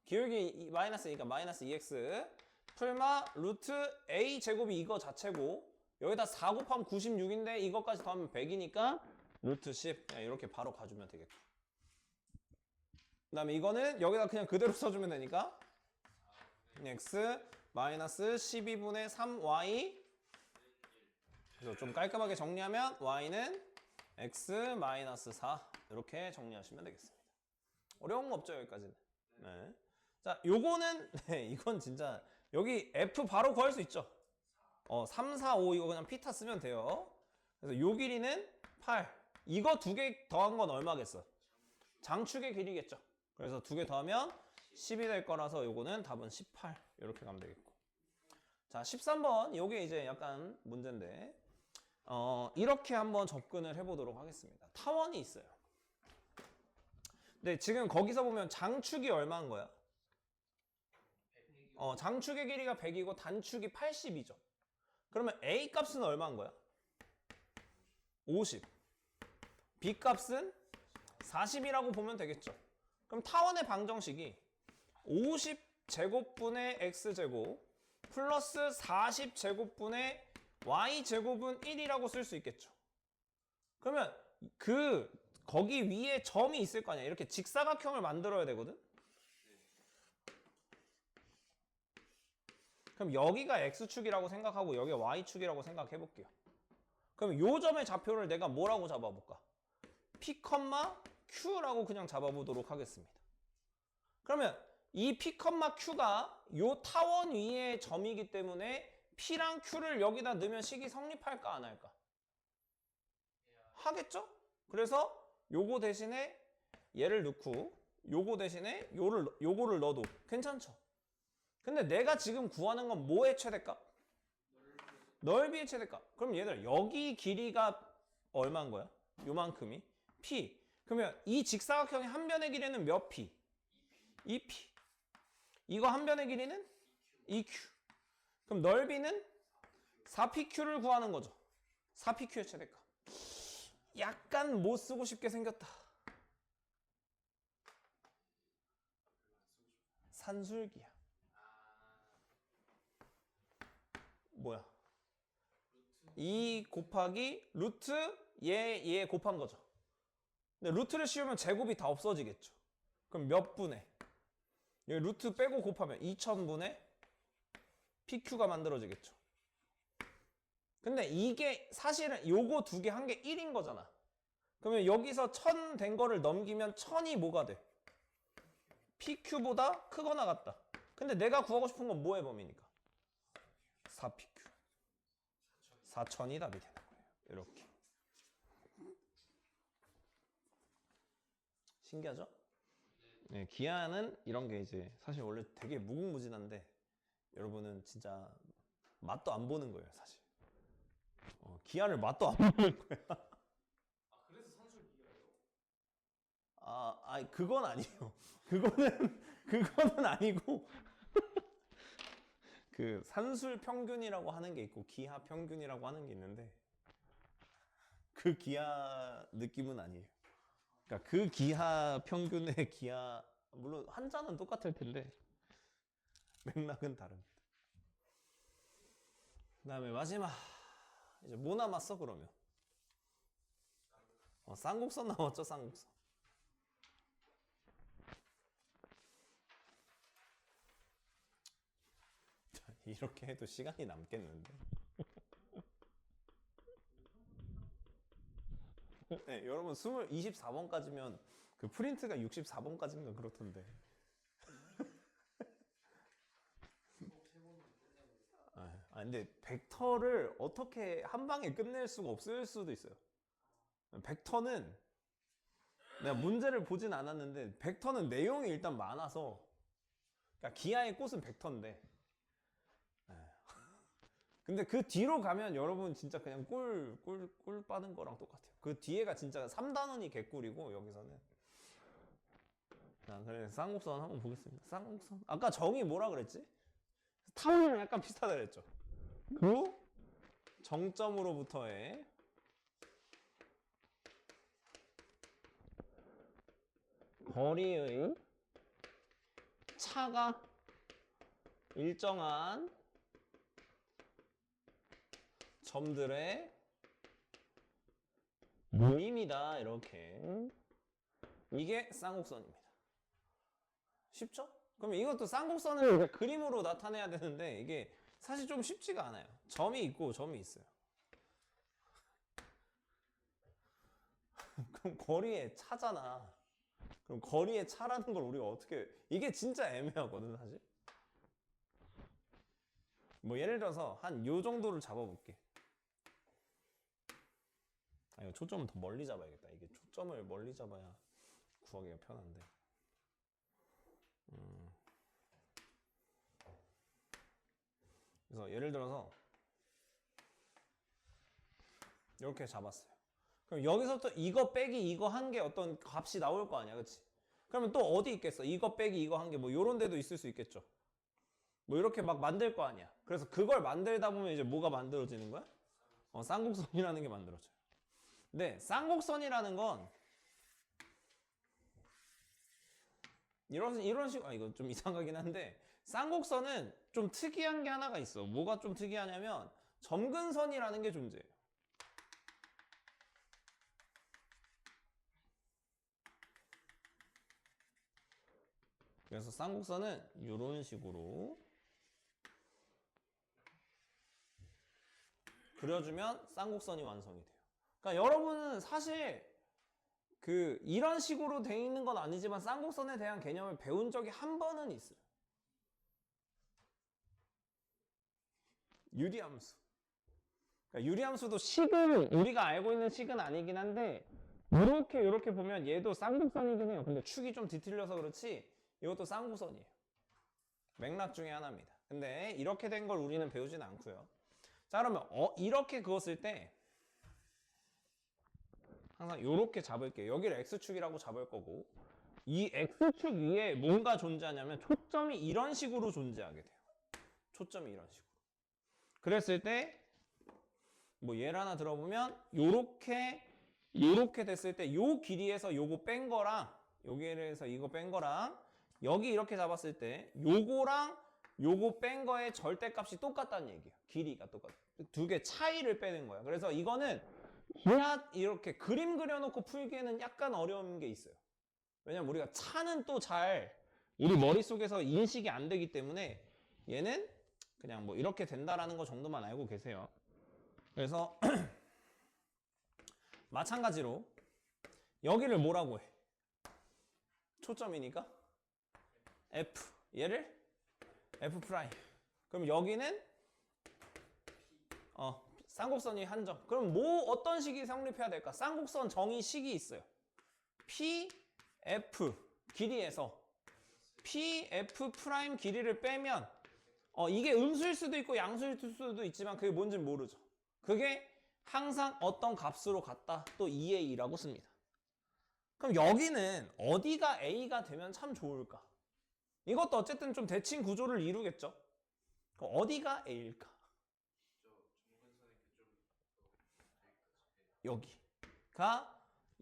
기울기 마이너스니까 마이너스 2x 풀마 루트 a 제곱이 이거 자체고 여기다 4 곱하면 96인데 이것까지 더하면 100이니까 루트 10 이렇게 바로 가주면 되겠고 그 다음에 이거는 여기다 그냥 그대로 써주면 되니까 x 마이너스 12분의 3y 그래서 좀 깔끔하게 정리하면 y는 x 마이너스 4 이렇게 정리하시면 되겠습니다. 어려운 거 없죠 여기까지는. 네. 자, 요거는 네, 이건 진짜 여기 f 바로 구할 수 있죠. 3, 4, 5 이거 그냥 피타 쓰면 돼요. 그래서 요 길이는 8. 이거 두 개 더한 건 얼마겠어? 장축의 길이겠죠. 그래서 두 개 더하면 10이 될 거라서 요거는 답은 18 이렇게 가면 되겠고. 자, 13번 요게 이제 약간 문제인데 이렇게 한번 접근을 해보도록 하겠습니다. 타원이 있어요. 근데 지금 거기서 보면 장축이 얼마인 거야? 장축의 길이가 100이고 단축이 80이죠. 그러면 A 값은 얼마인 거야? 50. B 값은 40이라고 보면 되겠죠. 그럼 타원의 방정식이 50제곱분의 x제곱 플러스 40제곱분의 y제곱은 1이라고 쓸 수 있겠죠. 그러면 거기 위에 점이 있을 거 아니야. 이렇게 직사각형을 만들어야 되거든. 그럼 여기가 x축이라고 생각하고 여기가 y축이라고 생각해 볼게요. 그럼 요 점의 좌표를 내가 뭐라고 잡아볼까? p, q라고 그냥 잡아보도록 하겠습니다. 그러면 이 p, q가 요 타원 위의 점이기 때문에 p랑 q를 여기다 넣으면 식이 성립할까 안 할까? 하겠죠? 그래서 요거 대신에 얘를 넣고 요거 대신에 요거를 넣어도 괜찮죠? 근데 내가 지금 구하는 건 뭐의 최대값? 넓이의 최대값. 그럼 얘들 여기 길이가 얼마인 거야? 요만큼이 p. 그러면 이 직사각형의 한 변의 길이는 몇 p? 2p. 이거 한 변의 길이는 2q. 그럼 넓이는 4pq를 구하는 거죠. 4pq의 최대값. 약간 못 쓰고 싶게 생겼다. 산술기야. 뭐야? 2 곱하기 루트 얘 곱한 거죠. 근데 루트를 씌우면 제곱이 다 없어지겠죠. 그럼 몇 분의? 여기 루트 빼고 곱하면 2000분의 PQ가 만들어지겠죠. 근데 이게 사실은 요거 두 개 한 게 1인 거잖아. 그러면 여기서 1000 된 거를 넘기면 1000이 뭐가 돼? PQ보다 크거나 같다. 근데 내가 구하고 싶은 건 뭐의 범위니까? 4PQ. 4000이 답이 되는 거예요. 이렇게. 신기하죠? 네, 기하는 이런 게 이제 사실 원래 되게 무궁무진한데 여러분은 진짜 맛도 안 보는 거예요, 사실. 기하를 맛도 안 보는 거야. 아 그래서 산술 비하예요? 아니 그건 아니에요. 그거는 아니고 그 산술 평균이라고 하는 게 있고 기하 평균이라고 하는 게 있는데 그 기하 느낌은 아니에요. 그러니까 그 기하 평균의 기하 물론 한자는 똑같을 텐데 맥락은 다릅니다. 그다음에 마지막 이제 뭐 남았어 그러면? 쌍곡선 나왔죠, 쌍곡선. 이렇게 해도 시간이 남겠는데. 네, 여러분 24번까지면 그 프린트가 64번까지인가 그렇던데. 근데 벡터를 어떻게 한 방에 끝낼 수가 없을 수도 있어요. 벡터는 내가 문제를 보진 않았는데 벡터는 내용이 일단 많아서 그러니까 기하의 꽃은 벡터인데 근데 그 뒤로 가면 여러분 진짜 그냥 꿀 빠는 거랑 똑같아요. 그 뒤에가 진짜 3단원이 개꿀이고 여기서는 자, 그래 쌍곡선 한번 보겠습니다. 쌍곡선 아까 정의 뭐라 그랬지? 타원이랑 약간 비슷하다 그랬죠. 그 정점으로부터의 거리의 차가 일정한 점들의 모임이다. 이렇게 이게 쌍곡선입니다. 쉽죠? 그럼 이것도 쌍곡선을 그림으로 나타내야 되는데 이게 사실 좀 쉽지가 않아요. 점이 있고 점이 있어요. 그럼 거리의 차잖아. 그럼 거리의 차라는 걸 우리가 어떻게 이게 진짜 애매하거든 사실. 뭐 예를 들어서 한 요 정도를 잡아볼게. 이거 초점은 더 멀리 잡아야겠다. 이게 초점을 멀리 잡아야 구하기가 편한데. 그래서 예를 들어서 이렇게 잡았어요. 그럼 여기서부터 이거 빼기 이거 한 게 어떤 값이 나올 거 아니야, 그치? 그러면 또 어디 있겠어? 이거 빼기 이거 한 게 뭐 요런 데도 있을 수 있겠죠. 뭐 이렇게 막 만들 거 아니야. 그래서 그걸 만들다 보면 이제 뭐가 만들어지는 거야? 쌍곡선이라는 게 만들어져요. 근데 쌍곡선이라는 건 이런 식으로 이거 좀 이상하긴 한데 쌍곡선은 좀 특이한 게 하나가 있어. 뭐가 좀 특이하냐면 점근선이라는 게 존재해요. 그래서 쌍곡선은 이런 식으로 그려주면 쌍곡선이 완성이 돼요. 그러니까 여러분은 사실 이런 식으로 돼 있는 건 아니지만 쌍곡선에 대한 개념을 배운 적이 한 번은 있어요. 유리함수. 그러니까 유리함수도 식은 우리가 알고 있는 식은 아니긴 한데 이렇게 보면 얘도 쌍곡선이긴 해요. 근데 축이 좀 뒤틀려서 그렇지 이것도 쌍곡선이에요. 맥락 중에 하나입니다. 근데 이렇게 된 걸 우리는 배우진 않고요. 자 그러면 이렇게 그었을 때 항상 이렇게 잡을게요. 여기를 X축이라고 잡을 거고 이 X축 위에 뭔가 존재하냐면 초점이 이런 식으로 존재하게 돼요. 초점이 이런 식으로. 그랬을 때 뭐 예를 하나 들어보면 요렇게 됐을 때 요 길이에서 요거 뺀 거랑 여기에서 이거 뺀 거랑 여기 이렇게 잡았을 때 요거랑 요거 뺀 거의 절대값이 똑같다는 얘기예요. 길이가 똑같아. 두 개 차이를 빼는 거야. 그래서 이거는 이렇게 그림 그려놓고 풀기에는 약간 어려운 게 있어요. 왜냐면 우리가 차는 또 잘 우리 머릿속에서 인식이 안 되기 때문에 얘는 그냥 뭐 이렇게 된다라는 거 정도만 알고 계세요. 그래서 마찬가지로 여기를 뭐라고 해? 초점이니까 F, 얘를 F 프라임. 그럼 여기는 쌍곡선이 한 점. 그럼 뭐 어떤 식이 성립해야 될까? 쌍곡선 정의 식이 있어요. P, F 길이에서 P, F 프라임 길이를 빼면 이게 음수일 수도 있고 양수일 수도 있지만 그게 뭔지 모르죠. 그게 항상 어떤 값으로 같다. 또 2A라고 씁니다. 그럼 여기는 어디가 A가 되면 참 좋을까? 이것도 어쨌든 좀 대칭 구조를 이루겠죠. 그럼 어디가 A일까?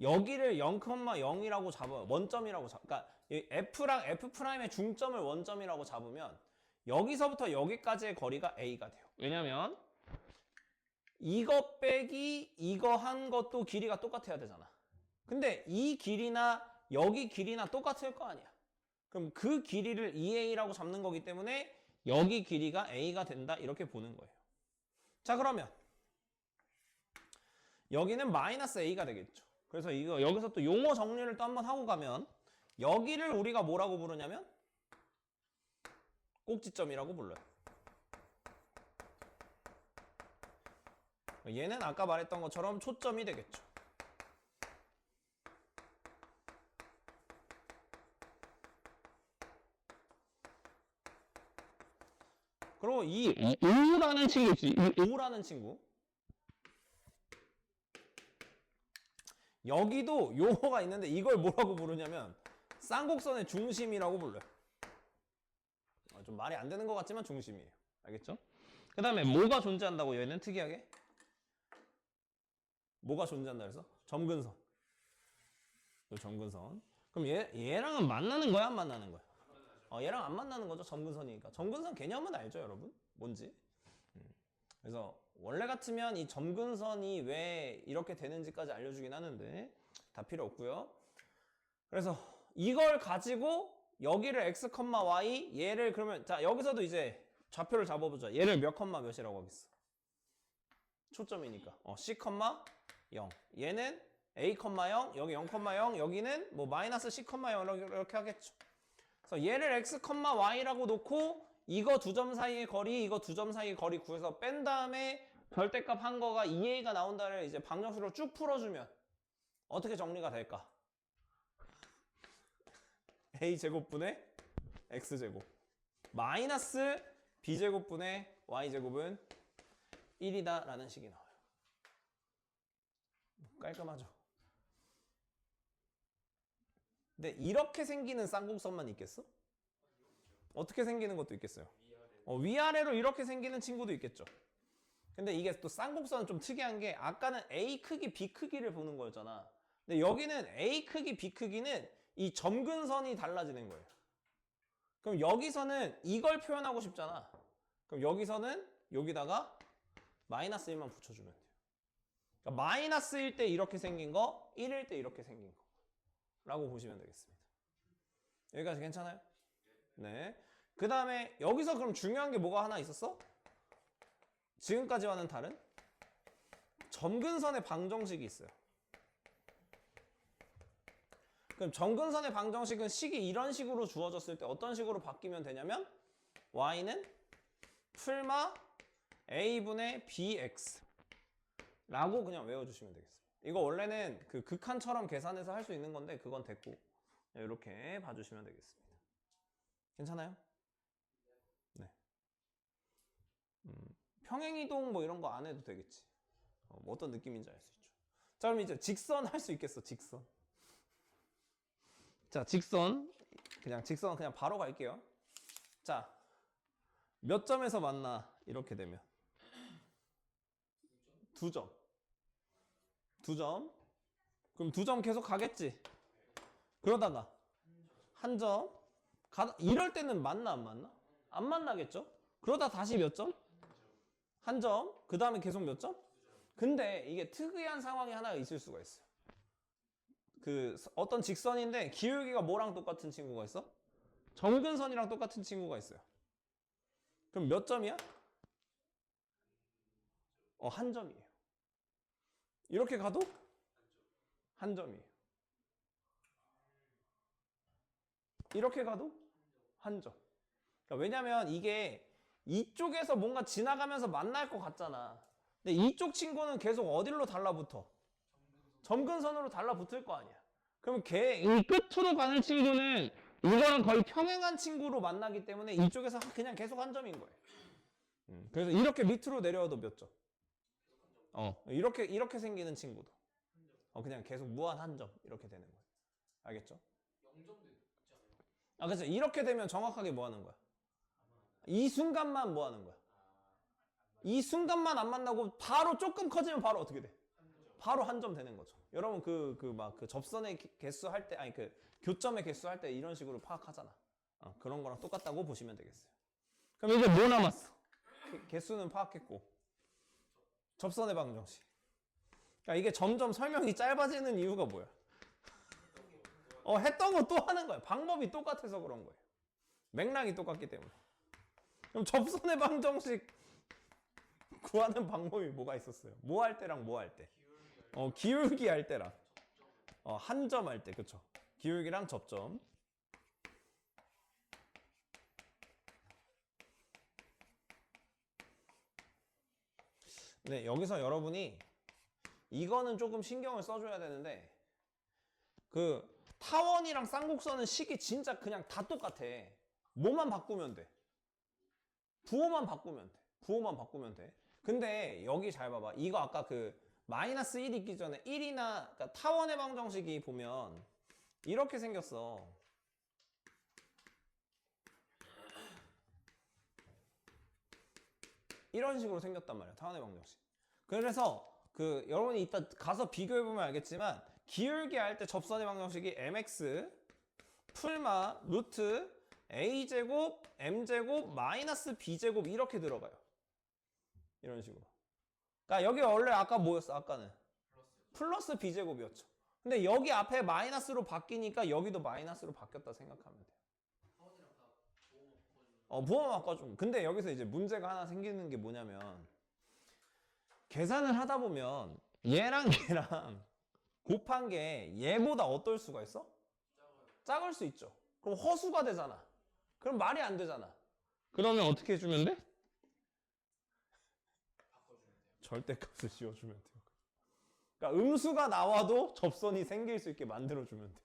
여기를 0,0이라고 잡아요. 원점이라고 그러니까 F랑 F'의 중점을 원점이라고 잡으면 여기서부터 여기까지의 거리가 A가 돼요. 왜냐면 이거 빼기 이거 한 것도 길이가 똑같아야 되잖아. 근데 이 길이나 여기 길이나 똑같을 거 아니야. 그럼 그 길이를 2A라고 잡는 거기 때문에 여기 길이가 A가 된다 이렇게 보는 거예요. 자, 그러면 여기는 마이너스 A가 되겠죠. 그래서 이거 여기서 또 용어 정리를 또 한번 하고 가면 여기를 우리가 뭐라고 부르냐면 꼭지점이라고 불러요. 얘는 아까 말했던 것처럼 초점이 되겠죠. 그리고 이 O라는 친구 있지. 이 O라는 친구. 여기도 용어가 있는데 이걸 뭐라고 부르냐면 쌍곡선의 중심이라고 불러요. 좀 말이 안 되는 것 같지만 중심이에요. 알겠죠? 그 다음에 뭐가 존재한다고 얘는 특이하게? 뭐가 존재한다 그래서? 점근선. 이 점근선. 그럼 얘랑은 만나는 거야, 안 만나는 거야? 얘랑 안 만나는 거죠. 점근선이니까. 점근선 개념은 알죠, 여러분? 뭔지. 그래서 원래 같으면 이 점근선이 왜 이렇게 되는지까지 알려주긴 하는데 다 필요 없고요. 그래서 이걸 가지고 여기를 x, y 얘를 그러면 자 여기서도 이제 좌표를 잡아보자. 얘를 몇 컴마 몇이라고 하겠어? 초점이니까 c, 0 얘는 a, 0 여기 0, 0 여기는 뭐 마이너스 c, 0 이렇게 하겠죠. 그래서 얘를 x, y라고 놓고 이거 두 점 사이의 거리, 이거 두 점 사이의 거리 구해서 뺀 다음에 절대값 한 거가 2a가 나온다를 이제 방정식으로 쭉 풀어주면 어떻게 정리가 될까? a제곱분의 x제곱 마이너스 b제곱분의 y제곱은 1이다 라는 식이 나와요. 깔끔하죠? 근데 이렇게 생기는 쌍곡선만 있겠어? 어떻게 생기는 것도 있겠어요. 위아래로 이렇게 생기는 친구도 있겠죠. 근데 이게 또 쌍곡선은 좀 특이한 게 아까는 A 크기, B 크기를 보는 거였잖아. 근데 여기는 A 크기, B 크기는 이 점근선이 달라지는 거예요. 그럼 여기서는 이걸 표현하고 싶잖아. 그럼 여기서는 여기다가 마이너스 1만 붙여주면 돼요. 그러니까 마이너스일 때 이렇게 생긴 거, 1일 때 이렇게 생긴 거 라고 보시면 되겠습니다. 여기까지 괜찮아요? 네. 그 다음에 여기서 그럼 중요한 게 뭐가 하나 있었어? 지금까지와는 다른 점근선의 방정식이 있어요. 그럼 점근선의 방정식은 식이 이런 식으로 주어졌을 때 어떤 식으로 바뀌면 되냐면 y는 풀마 a분의 bx 라고 그냥 외워주시면 되겠습니다. 이거 원래는 그 극한처럼 계산해서 할 수 있는 건데 그건 됐고 이렇게 봐주시면 되겠습니다. 괜찮아요? 네. 평행이동 뭐 이런 거 안 해도 되겠지. 뭐 어떤 느낌인지 알 수 있죠. 자, 그럼 이제 직선 할 수 있겠어. 직선. 자, 직선 그냥 바로 갈게요. 자, 몇 점에서 만나 이렇게 되면 2점. 2점. 그럼 2점 계속 가겠지. 그러다가 한 점. 이럴 때는 만나 안 만나? 안 만나겠죠? 그러다 다시 몇 점? 한 점. 그 다음에 계속 몇 점? 근데 이게 특이한 상황이 하나 있을 수가 있어요. 어떤 직선인데 기울기가 뭐랑 똑같은 친구가 있어? 점근선이랑 똑같은 친구가 있어요. 그럼 몇 점이야? 한 점이에요. 이렇게 가도 한 점이에요. 이렇게 가도 한 점. 그러니까 왜냐면 이게 이쪽에서 뭔가 지나가면서 만날 것 같잖아. 근데 이쪽 친구는 계속 어디로 달라붙어? 점근선으로 달라붙을 거 아니야. 그럼 이 끝으로 가는 친구는 이거랑 거의 평행한 친구로 만나기 때문에 이쪽에서 그냥 계속 한 점인 거예요. 그래서 이렇게 밑으로 내려와도 몇 점? 이렇게 생기는 친구도 그냥 계속 무한 한 점 이렇게 되는 거예요. 알겠죠? 0점도 있잖아요. 그렇죠. 이렇게 되면 정확하게 뭐 하는 거야? 이 순간만 뭐 하는 거야? 이 순간만 안 만나고 바로 조금 커지면 바로 어떻게 돼? 바로 한 점 되는 거죠. 여러분 그 접선의 개수 할 때 아니 그 교점의 개수 할 때 이런 식으로 파악하잖아. 그런 거랑 똑같다고 보시면 되겠어요. 그럼 이제 뭐 남았어? 개수는 파악했고 접선의 방정식. 그러니까 이게 점점 설명이 짧아지는 이유가 뭐야? 했던 거 또 하는 거야. 방법이 똑같아서 그런 거예요. 맥락이 똑같기 때문에. 그럼 접선의 방정식 구하는 방법이 뭐가 있었어요? 뭐 할 때랑 뭐 할 때? 기울기 할 때랑 한 점 할 때, 그쵸? 기울기랑 접점. 네, 여기서 여러분이 이거는 조금 신경을 써줘야 되는데 그 타원이랑 쌍곡선은 식이 진짜 그냥 다 똑같아. 뭐만 바꾸면 돼. 부호만 바꾸면 돼. 부호만 바꾸면 돼. 근데 여기 잘 봐봐. 이거 아까 그 마이너스 1 있기 전에 1이나 그러니까 타원의 방정식이 보면 이렇게 생겼어. 이런 식으로 생겼단 말이야. 타원의 방정식. 그래서 여러분이 이따 가서 비교해보면 알겠지만 기울기 할 때 접선의 방정식이 mx 풀마 루트 a제곱 m제곱 마이너스 b제곱 이렇게 들어가요. 이런 식으로. 그러니까 여기 원래 아까 뭐였어? 아까는 플러스 b제곱이었죠. 근데 여기 앞에 마이너스로 바뀌니까 여기도 마이너스로 바뀌었다 생각하면 돼요. 부호만 바꿔주면. 근데 여기서 이제 문제가 하나 생기는 게 뭐냐면 계산을 하다 보면 얘랑 얘랑 곱한 게 얘보다 어떨 수가 있어? 작을 수 있죠. 그럼 허수가 되잖아. 그럼 말이 안 되잖아. 그러면 어떻게 해주면 돼? 절대값을 씌워주면 돼요. 그러니까 음수가 나와도 접선이 생길 수 있게 만들어주면 돼.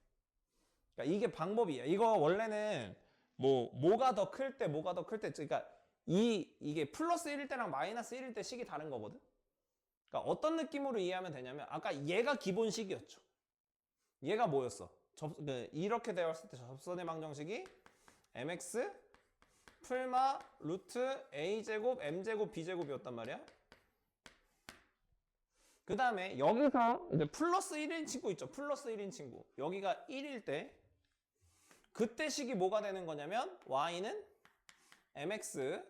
그러니까 이게 방법이에요. 이거 원래는 뭐가 더 클 때, 뭐가 더 클 때, 그러니까 이게 플러스 1일 때랑 마이너스 1일 때 식이 다른 거거든. 그러니까 어떤 느낌으로 이해하면 되냐면 아까 얘가 기본식이었죠. 얘가 뭐였어? 이렇게 되었을 때 접선의 방정식이 mx 풀마 루트 a제곱 m제곱 b제곱이었단 말이야. 그 다음에 여기서 이제 플러스 1인 친구 있죠. 플러스 1인 친구. 여기가 1일 때 그때 식이 뭐가 되는 거냐면 y는 mx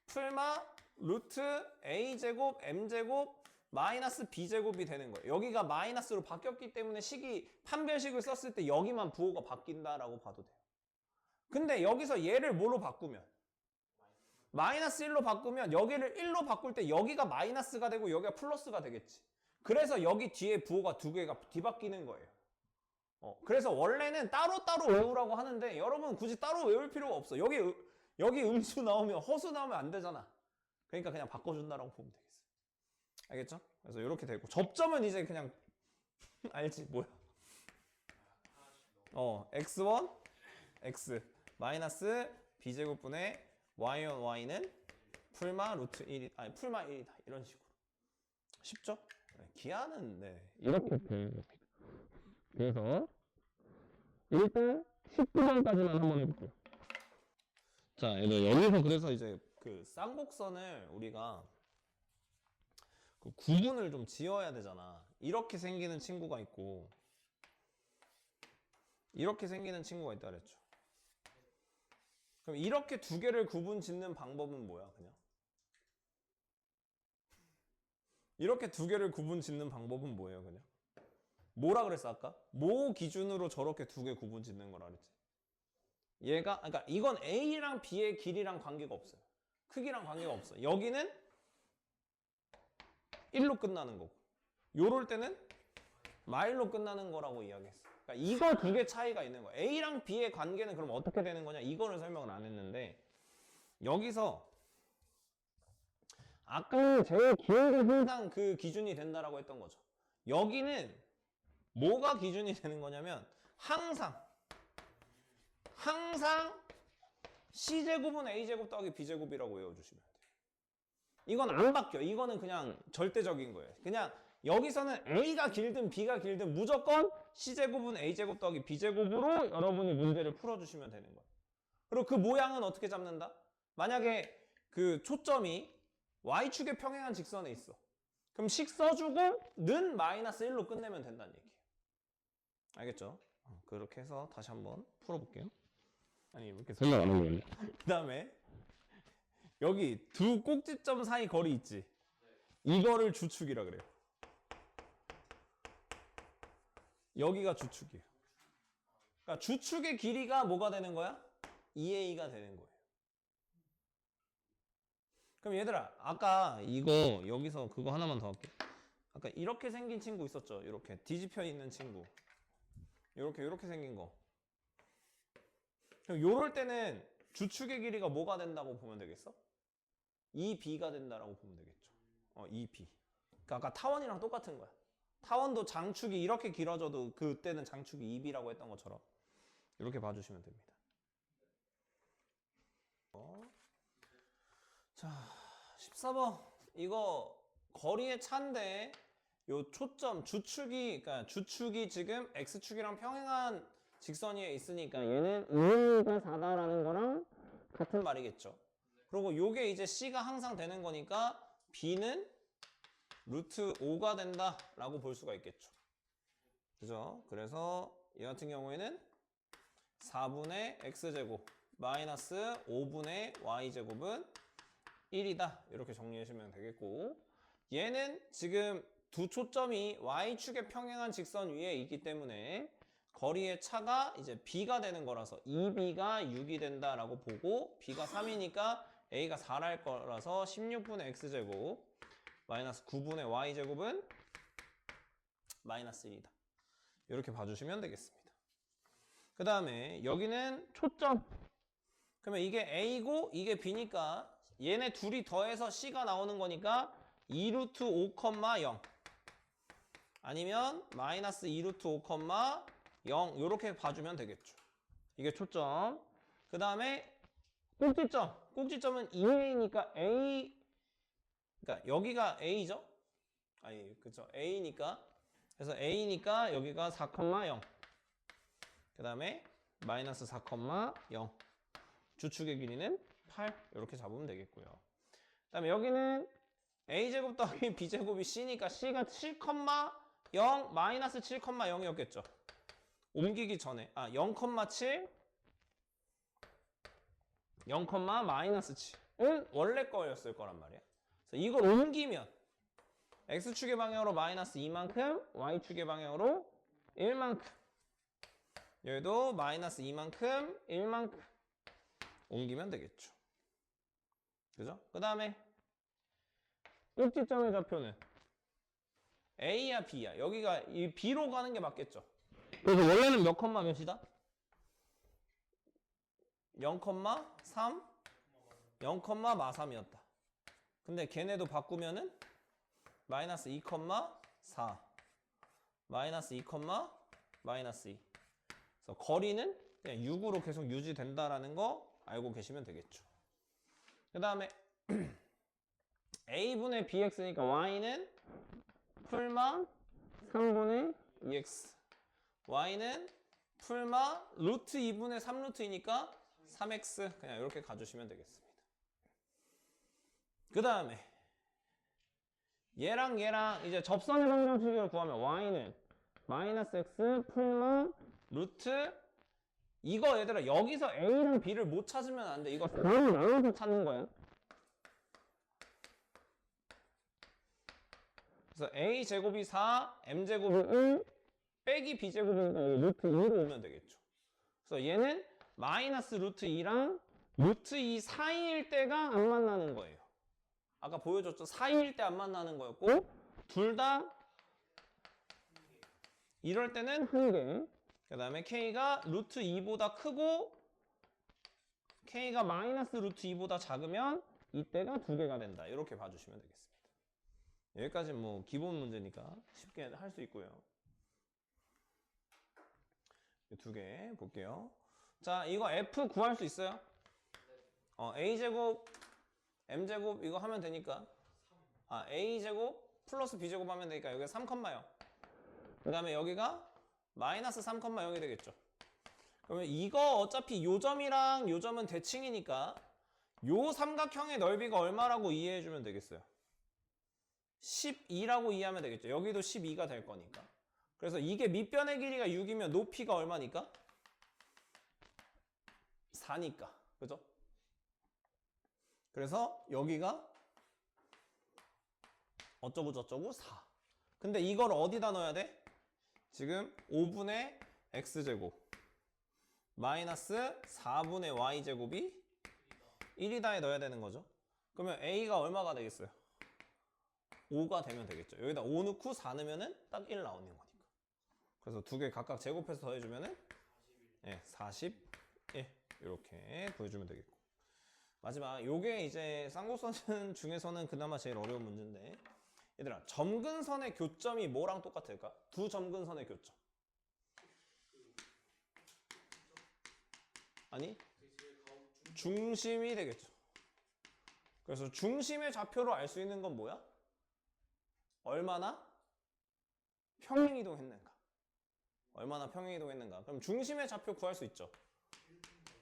풀마 루트 a제곱 m제곱 마이너스 b제곱이 되는 거예요. 여기가 마이너스로 바뀌었기 때문에 식이 판별식을 썼을 때 여기만 부호가 바뀐다라고 봐도 돼요. 근데 여기서 얘를 뭐로 바꾸면 마이너스 1로 바꾸면 여기를 1로 바꿀 때 여기가 마이너스가 되고 여기가 플러스가 되겠지. 그래서 여기 뒤에 부호가 두 개가 뒤바뀌는 거예요. 그래서 원래는 따로따로 외우라고 하는데 여러분 굳이 따로 외울 필요가 없어. 여기 음수 나오면 허수 나오면 안 되잖아. 그러니까 그냥 바꿔준다라고 보면 되겠어요. 알겠죠? 그래서 이렇게 되고 접점은 이제 그냥 알지 뭐야? x1 x 마이너스 b제곱분의 y1 y는 풀마 루트 1이 아니 풀마 1이다 이런 식으로. 쉽죠? 네, 기하는 이렇게 돼. 그래서 일단 19번까지만 한번 해볼게요. 자, 여기서 그래서 이제 그 쌍곡선을 우리가 그 구분을 좀 지어야 되잖아. 이렇게 생기는 친구가 있고 이렇게 생기는 친구가 있다 그랬죠. 그럼 이렇게 두 개를 구분 짓는 방법은 뭐야, 그냥? 이렇게 두 개를 구분 짓는 방법은 뭐예요, 그냥? 뭐라 그랬어 아까? 뭐 기준으로 저렇게 두 개 구분 짓는 거라 그랬지. 얘가 그러니까 이건 A랑 B의 길이랑 관계가 없어요. 크기랑 관계가 없어. 여기는 1로 끝나는 거고 요럴 때는 마일로 끝나는 거라고 이야기했어. 그러니까 이거 두 개 차이가 있는 거야. A랑 B의 관계는 그럼 어떻게 되는 거냐? 이거를 설명을 안 했는데 여기서 아까 제일 긴 게 항상 그 기준이 된다라고 했던 거죠. 여기는 뭐가 기준이 되는 거냐면 항상 C제곱은 A제곱 더하기 B제곱이라고 외워주시면 돼요. 이건 안 바뀌어. 이거는 그냥 절대적인 거예요. 그냥 여기서는 A가 길든 B가 길든 무조건 C제곱은 A제곱 더하기 B제곱으로 여러분이 문제를 풀어주시면 되는 거예요. 그리고 그 모양은 어떻게 잡는다? 만약에 그 초점이 Y축에 평행한 직선에 있어. 그럼 식 써주고 는 마이너스 1로 끝내면 된다는 얘기예요. 알겠죠? 그렇게 해서 다시 한번 풀어볼게요. 아니 이렇게 설명 안 하는 거네. 그 다음에 여기 두 꼭지점 사이 거리 있지? 이거를 주축이라 그래요. 여기가 주축이에요. 그러니까 주축의 길이가 뭐가 되는 거야? 2a가 되는 거예요. 그럼 얘들아 아까 이거 여기서 그거 하나만 더 할게. 아까 이렇게 생긴 친구 있었죠? 이렇게 뒤집혀 있는 친구. 이렇게 생긴 거. 그럼 요럴 때는 주축의 길이가 뭐가 된다고 보면 되겠어? 2b가 된다라고 보면 되겠죠. 2b. 그러니까 아까 타원이랑 똑같은 거야. 타원도 장축이 이렇게 길어져도 그때는 장축이 2b라고 했던 것처럼 이렇게 봐주시면 됩니다. 자, 14번. 이거 거리의 차인데 요 초점 그러니까 주축이 지금 x축이랑 평행한 직선 위에 있으니까 얘는 2가 4다라는 거랑 같은 말이겠죠. 그리고 요게 이제 C가 항상 되는 거니까 B는 루트 5가 된다라고 볼 수가 있겠죠. 그죠? 그래서 이 같은 경우에는 4분의 x제곱 마이너스 5분의 y제곱은 1이다. 이렇게 정리하시면 되겠고 얘는 지금 두 초점이 y축에 평행한 직선 위에 있기 때문에 거리의 차가 이제 b가 되는 거라서 2b가 6이 된다라고 보고 b가 3이니까 a가 4랄 거라서 16분의 x제곱 마이너스 9분의 y제곱은 마이너스 1이다. 이렇게 봐주시면 되겠습니다. 그 다음에 여기는 초점. 그러면 이게 a고 이게 b니까 얘네 둘이 더해서 c가 나오는 거니까 2루트 5,0 아니면 마이너스 2루트 5,0 이렇게 봐주면 되겠죠. 이게 초점. 그 다음에 꼭지점. 꼭지점은 2a니까 a 그러니까 여기가 a죠? 아니 그쵸 a니까 그래서 a니까 여기가 4,0 그 다음에 마이너스 4,0 주축의 길이는 8 이렇게 잡으면 되겠고요. 그 다음에 여기는 a제곱 더하기 b제곱이 c니까 c가 7,0 마이너스 7,0이었겠죠. 옮기기 전에 0,7 0, 마이너스 7은 원래 거였을 거란 말이야. 그래서 이걸 옮기면 x축의 방향으로 마이너스 2만큼 y축의 방향으로 1만큼 여기도 마이너스 2만큼 1만큼 옮기면 되겠죠. 그죠? 그 다음에 꼭지점의 좌표는 A야 B야. 여기가 이 B로 가는 게 맞겠죠. 그래서 원래는 몇 컴마 몇이다? 0,3 0,3이었다. 근데 걔네도 바꾸면은 마이너스 2,4 마이너스 2, 마이너스 2. 그래서 거리는 그냥 6으로 계속 유지된다라는 거 알고 계시면 되겠죠. 그 다음에 a분의 bx니까 y는 풀마 3분의 2x y는 풀마 루트 2분의 3루트이니까 3x 그냥 이렇게 가주시면 되겠습니다. 그 다음에 얘랑 이제 접선의 방정식을 구하면 y는 마이너스 x 풀마 루트 이거 얘들아 여기서 a랑 b를 못 찾으면 안 돼. 이거 4로 나눠서 찾는 거야. 그래서 a 제곱이 4, m 제곱이 1, 빼기 b제곱이니까 여기 루트 2로 오면 되겠죠. 그래서 얘는 마이너스 루트 2랑 루트 2 사이일 때가 안 만나는 거예요. 아까 보여줬죠? 사이일 때 안 만나는 거였고 둘 다 이럴 때는 한 개. 그 다음에 k가 루트 2보다 크고 k가 마이너스 루트 2보다 작으면 이때가 두 개가 된다. 이렇게 봐주시면 되겠습니다. 여기까지는 뭐 기본 문제니까 쉽게 할 수 있고요. 두 개 볼게요. 자, 이거 f 구할 수 있어요? a제곱 m제곱 이거 하면 되니까 a제곱 플러스 b제곱 하면 되니까 여기가 3,0. 그 다음에 여기가 마이너스 3,0이 되겠죠. 그러면 이거 어차피 요 점이랑 요 점은 대칭이니까 요 삼각형의 넓이가 얼마라고 이해해주면 되겠어요. 12라고 이해하면 되겠죠. 여기도 12가 될 거니까. 그래서 이게 밑변의 길이가 6이면 높이가 얼마니까? 4니까. 그죠? 그래서 여기가 어쩌고 저쩌고 4. 근데 이걸 어디다 넣어야 돼? 지금 5분의 x제곱 마이너스 4분의 y제곱이 1이다에 넣어야 되는 거죠. 그러면 a가 얼마가 되겠어요? 5가 되면 되겠죠. 여기다 5 넣고 4 넣으면은 딱 1 나오는 거니까. 그래서 두 개 각각 제곱해서 더해주면은 41 이렇게 구해주면 되겠고. 마지막 요게 이제 쌍곡선 중에서는 그나마 제일 어려운 문제인데, 얘들아 점근선의 교점이 뭐랑 똑같을까? 두 점근선의 교점. 아니 중심이 되겠죠. 그래서 중심의 좌표로 알 수 있는 건 뭐야? 얼마나 평행이동했는가. 얼마나 평행이동했는가. 그럼 중심의 좌표 구할 수 있죠.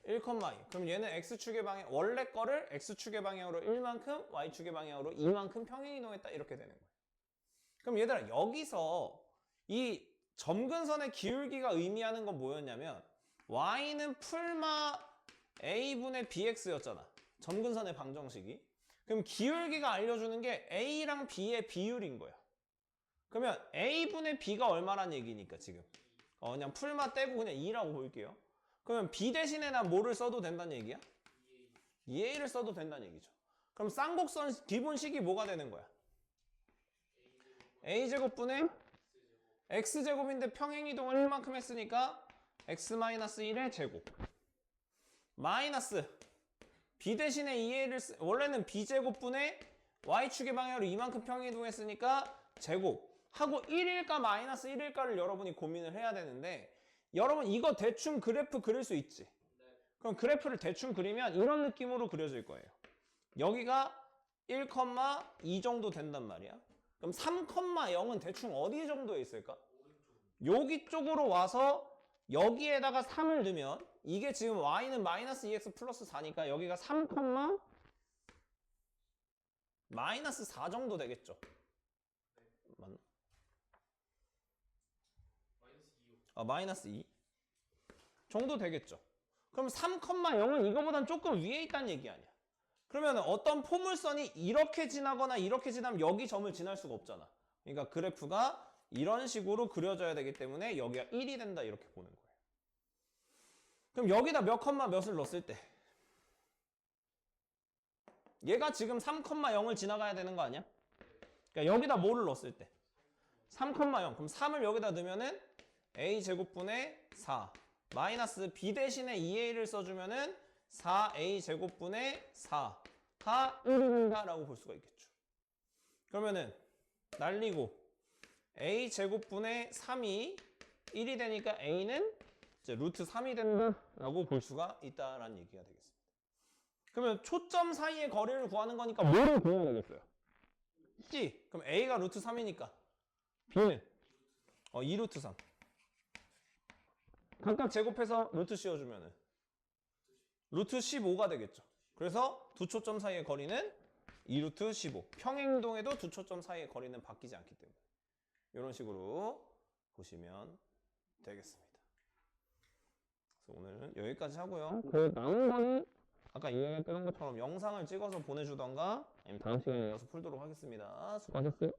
1,2. 그럼 얘는 x축의 방향, 원래 거를 x축의 방향으로 1만큼, y축의 방향으로 2만큼 평행이동했다. 이렇게 되는 거예요. 그럼 얘들아 여기서 이 점근선의 기울기가 의미하는 건 뭐였냐면 y는 풀마 a분의 bx였잖아. 점근선의 방정식이. 그럼 기울기가 알려주는 게 a랑 b의 비율인 거야. 그러면 a분의 b가 얼마란 얘기니까 지금 그냥 풀마 떼고 그냥 2라고 볼게요. 그러면 b 대신에 난 뭐를 써도 된다는 얘기야? 2a를 써도 된다는 얘기죠. 그럼 쌍곡선 기본식이 뭐가 되는 거야? a제곱분의 x제곱인데 평행이동을 1만큼 했으니까 x-1의 제곱 마이너스 b 대신에 2a를 원래는 b제곱분의 y축의 방향으로 이만큼 평행이동했으니까 제곱 하고 1일까 마이너스 1일까를 여러분이 고민을 해야 되는데, 여러분 이거 대충 그래프 그릴 수 있지? 그럼 그래프를 대충 그리면 이런 느낌으로 그려질 거예요. 여기가 1,2 정도 된단 말이야. 그럼 3,0은 대충 어디 정도에 있을까? 여기 쪽으로 와서 여기에다가 3을 넣으면 이게 지금 y는 마이너스 2x 플러스 4니까 여기가 3, 마이너스 4 정도 되겠죠. 맞나? 마이너스 2 정도 되겠죠. 그럼 3,0은 이거보단 조금 위에 있다는 얘기 아니야. 그러면 어떤 포물선이 이렇게 지나거나 이렇게 지나면 여기 점을 지날 수가 없잖아. 그러니까 그래프가 이런 식으로 그려져야 되기 때문에 여기가 1이 된다 이렇게 보는 거예요. 그럼 여기다 몇 컴마 몇을 넣었을 때 얘가 지금 3,0을 지나가야 되는 거 아니야? 그러니까 여기다 뭐를 넣었을 때 3,0. 그럼 3을 여기다 넣으면은 a제곱분의 4 마이너스 b 대신에 2a를 써주면은 4a제곱분의 4가 1인가 라고 볼 수가 있겠죠. 그러면은 날리고 a제곱분의 3이 1이 되니까 a는 이제 루트 3이 된다 라고 볼 수가 있다라는 얘기가 되겠습니다. 그러면 초점 사이의 거리를 구하는 거니까 뭐를 구해야 되겠어요? c. 그럼 a가 루트 3이니까 b는 2루트 3. 각각 제곱해서 루트 씌워주면은 루트 15가 되겠죠. 그래서 두 초점 사이의 거리는 2루트 15. 평행동에도 두 초점 사이의 거리는 바뀌지 않기 때문에 이런 식으로 보시면 되겠습니다. 그래서 오늘은 여기까지 하고요. 그 남은 거는 아까 이야기했던 것처럼 영상을 찍어서 보내주던가 아니면 다음 시간에 이어서 풀도록 하겠습니다. 수고하셨어요.